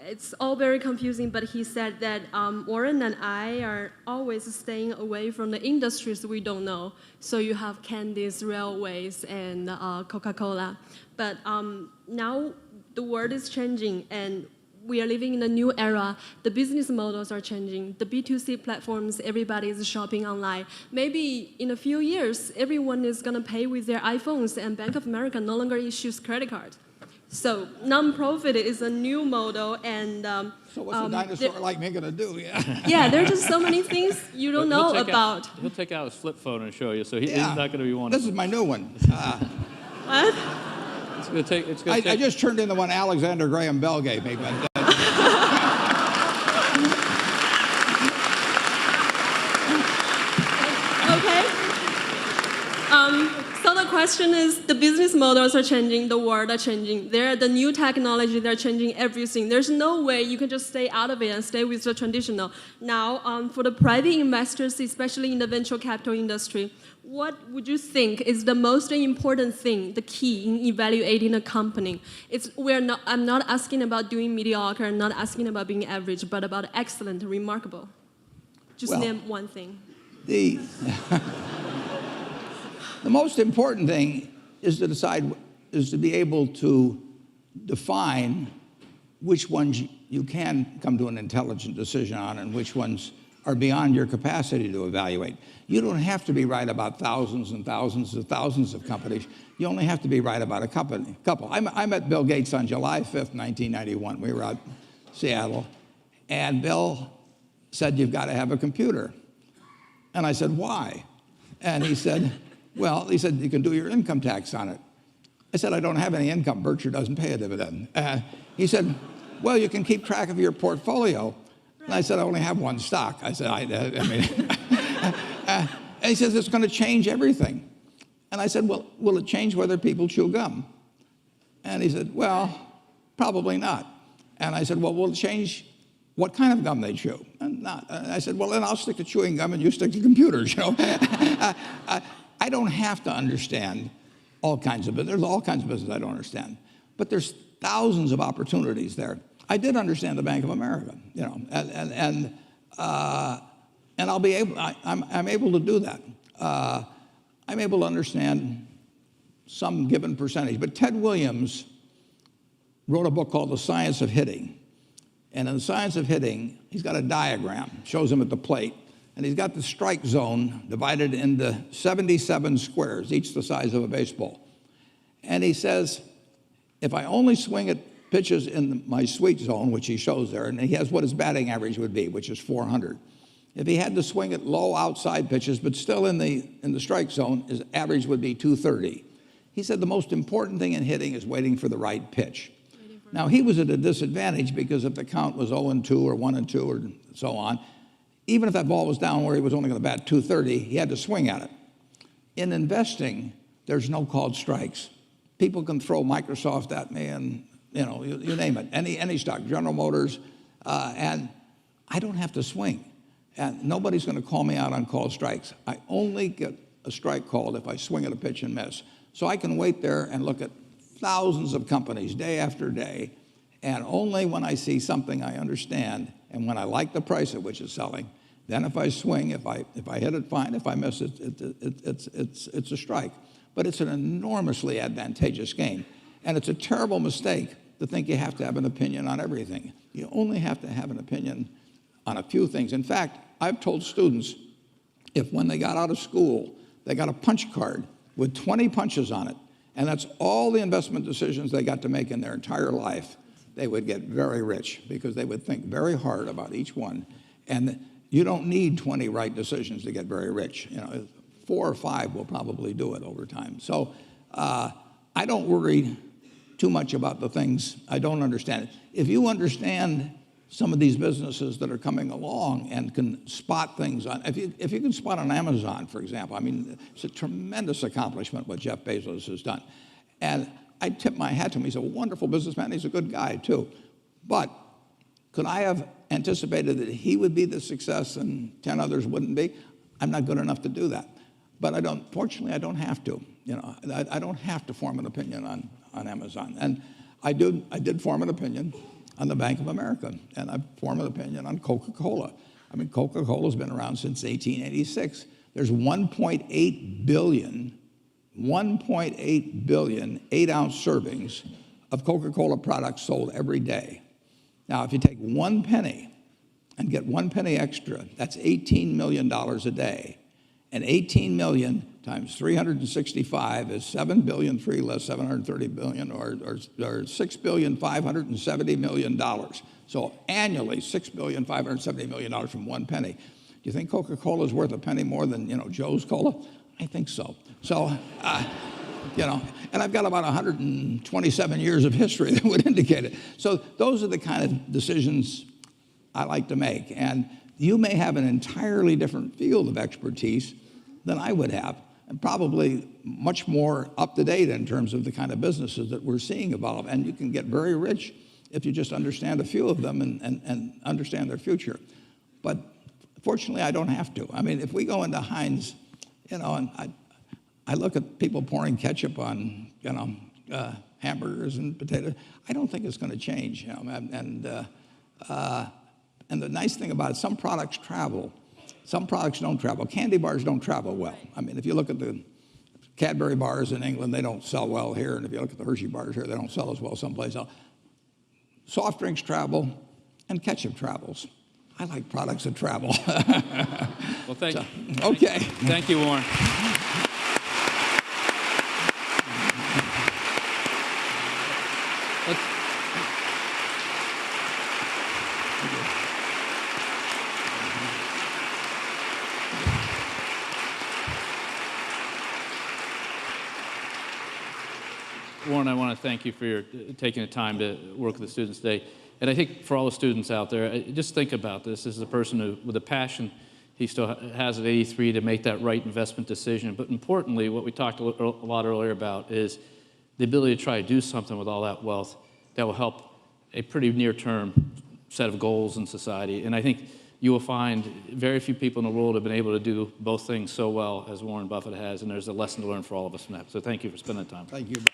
it's all very confusing, but he said that Warren and I are always staying away from the industries we don't know. So you have candies, railways, and Coca-Cola. But now the world is changing, and we are living in a new era. The business models are changing. The B2C platforms, everybody is shopping online. Maybe in a few years, everyone is going to pay with their iPhones, and Bank of America no longer issues credit cards. So non-profit is a new model, and So what's a dinosaur like me going to do? Yeah. yeah, there are just so many things you don't know about. He'll take out his flip phone and show you, so he's not going to be one. This is my new one. What? I just turned in the one Alexander Graham Bell gave me. But, okay. So the question is, the business models are changing, the world are changing. The new technology, they're changing everything. There's no way you can just stay out of it and stay with the traditional. Now, for the private investors, especially in the venture capital industry, what would you think is the most important thing, the key in evaluating a company? I'm not asking about doing mediocre, I'm not asking about being average, but about excellent, remarkable. Just name one thing. The most important thing is to be able to define which ones you can come to an intelligent decision on and which ones are beyond your capacity to evaluate. You don't have to be right about thousands and thousands and thousands of companies. You only have to be right about a couple. I met Bill Gates on July 5th, 1991. We were out in Seattle, and Bill said, "You've got to have a computer." And I said, "Why?" And he said, "You can do your income tax on it." I said, "I don't have any income. Berkshire doesn't pay a dividend." He said, "Well, you can keep track of your portfolio." And I said, "I only have one stock." I said, and he says, "It's going to change everything." And I said, "Well, will it change whether people chew gum?" And he said, "Well, probably not." And I said, "Well, will it change what kind of gum they chew?" And I said, "Well, then I'll stick to chewing gum and you stick to computers, you know." I don't have to understand all kinds of business. There's all kinds of business I don't understand. But there's thousands of opportunities there. I did understand the Bank of America, you know, and I'm able to do that. I'm able to understand some given percentage. But Ted Williams wrote a book called The Science of Hitting. And in The Science of Hitting, he's got a diagram, shows him at the plate. And he's got the strike zone divided into 77 squares, each the size of a baseball. And he says, if I only swing at pitches in my sweet zone, which he shows there, and he has what his batting average would be, which is 400. If he had to swing at low outside pitches, but still in the strike zone, his average would be 230. He said the most important thing in hitting is waiting for the right pitch. Now, he was at a disadvantage because if the count was 0-2 or 1-2 or so on, even if that ball was down where he was only going to bat 230, he had to swing at it. In investing, there's no called strikes. People can throw Microsoft at me and, you know, you name it, any stock, General Motors, and I don't have to swing. And nobody's going to call me out on called strikes. I only get a strike called if I swing at a pitch and miss. So I can wait there and look at thousands of companies day after day, and only when I see something I understand and when I like the price at which it's selling, then if I swing, if I hit it, fine. If I miss it, it's a strike. But it's an enormously advantageous game. And it's a terrible mistake to think you have to have an opinion on everything. You only have to have an opinion on a few things. In fact, I've told students, if when they got out of school, they got a punch card with 20 punches on it, and that's all the investment decisions they got to make in their entire life, they would get very rich because they would think very hard about each one. And you don't need 20 right decisions to get very rich. You know, 4 or 5 will probably do it over time. So I don't worry too much about the things I don't understand. If you understand some of these businesses that are coming along and can spot things on, if you can spot on Amazon, for example, I mean, it's a tremendous accomplishment what Jeff Bezos has done. And I tip my hat to him. He's a wonderful businessman. He's a good guy, too. But could I have anticipated that he would be the success and 10 others wouldn't be? I'm not good enough to do that. But fortunately, I don't have to. You know, I don't have to form an opinion on Amazon. And I did form an opinion on the Bank of America, and I form an opinion on Coca-Cola. I mean, Coca-Cola's been around since 1886. There's 1.8 billion 8-ounce servings of Coca-Cola products sold every day. Now, if you take 1 penny and get 1 penny extra, that's $18 million a day. And 18 million times 365 is 7 billion, 3 less 730 billion, or $6,570,000,000. So annually, $6,570,000,000 from 1 penny. Do you think Coca-Cola is worth a penny more than, Joe's Cola? I think so. So, and I've got about 127 years of history that would indicate it. So those are the kind of decisions I like to make. And you may have an entirely different field of expertise than I would have, and probably much more up to date in terms of the kind of businesses that we're seeing evolve. And you can get very rich if you just understand a few of them and understand their future. But fortunately, I don't have to. I mean, if we go into Heinz, and I look at people pouring ketchup on, hamburgers and potatoes. I don't think it's going to change. And the nice thing about it, some products travel. Some products don't travel. Candy bars don't travel well. I mean, if you look at the Cadbury bars in England, they don't sell well here. And if you look at the Hershey bars here, they don't sell as well someplace else. Soft drinks travel, and ketchup travels. I like products that travel. Well, thank you. Okay. Thank you, Warren. Warren, I want to thank you for your taking the time to work with the students today. And I think for all the students out there, just think about this. This is a person who, with a passion, he still has at 83 to make that right investment decision. But importantly, what we talked a lot earlier about is the ability to try to do something with all that wealth that will help a pretty near-term set of goals in society. And I think you will find very few people in the world have been able to do both things so well as Warren Buffett has, and there's a lesson to learn for all of us from that. So thank you for spending the time. Thank you, Bob.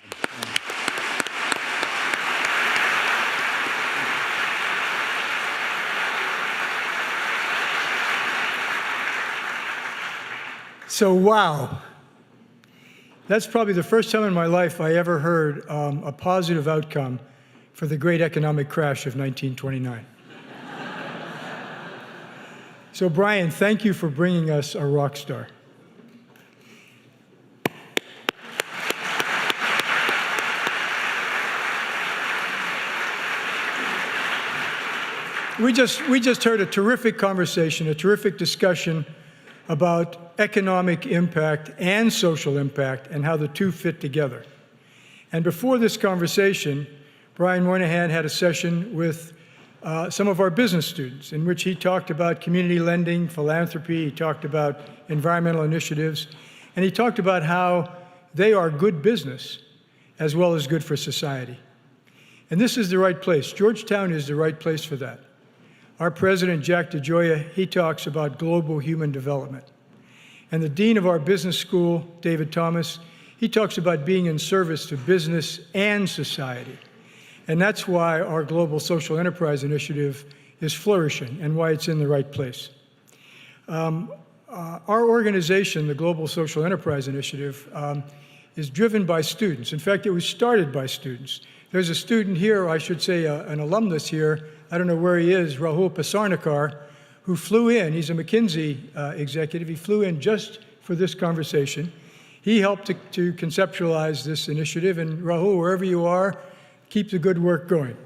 So, wow. That's probably the first time in my life I ever heard a positive outcome for the great economic crash of 1929. So, Brian, thank you for bringing us a rock star. We just heard a terrific conversation, a terrific discussion about economic impact and social impact and how the two fit together. And before this conversation, Brian Moynihan had a session with some of our business students in which he talked about community lending, philanthropy, he talked about environmental initiatives, and he talked about how they are good business as well as good for society. And this is the right place. Georgetown is the right place for that. Our president, Jack DeGioia, he talks about global human development. And the dean of our business school, David Thomas, he talks about being in service to business and society. And that's why our Global Social Enterprise Initiative is flourishing and why it's in the right place. Our organization, the Global Social Enterprise Initiative, is driven by students. In fact, it was started by students. There's a student here, I should say an alumnus here, I don't know where he is, Rahul Pasarnikar, who flew in. He's a McKinsey executive. He flew in just for this conversation. He helped to conceptualize this initiative. And Rahul, wherever you are, keep the good work going.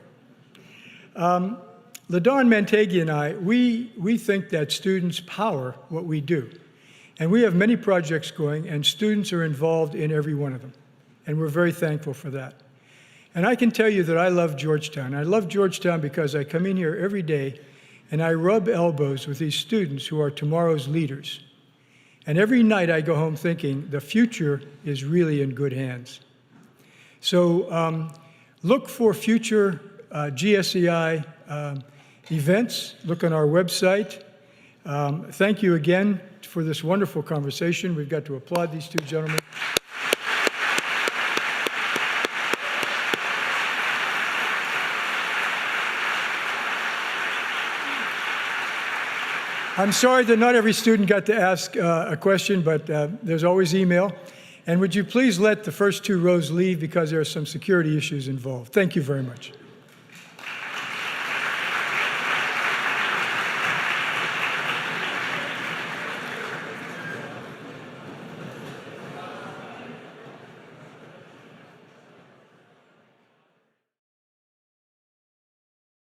LaDawn Mantegi and I, we think that students power what we do. And we have many projects going, and students are involved in every one of them. And we're very thankful for that. And I can tell you that I love Georgetown. I love Georgetown because I come in here every day and I rub elbows with these students who are tomorrow's leaders. And every night I go home thinking the future is really in good hands. So look for future GSEI events. Look on our website. Thank you again for this wonderful conversation. We've got to applaud these two gentlemen. I'm sorry that not every student got to ask a question, but there's always email. And would you please let the first two rows leave because there are some security issues involved. Thank you very much.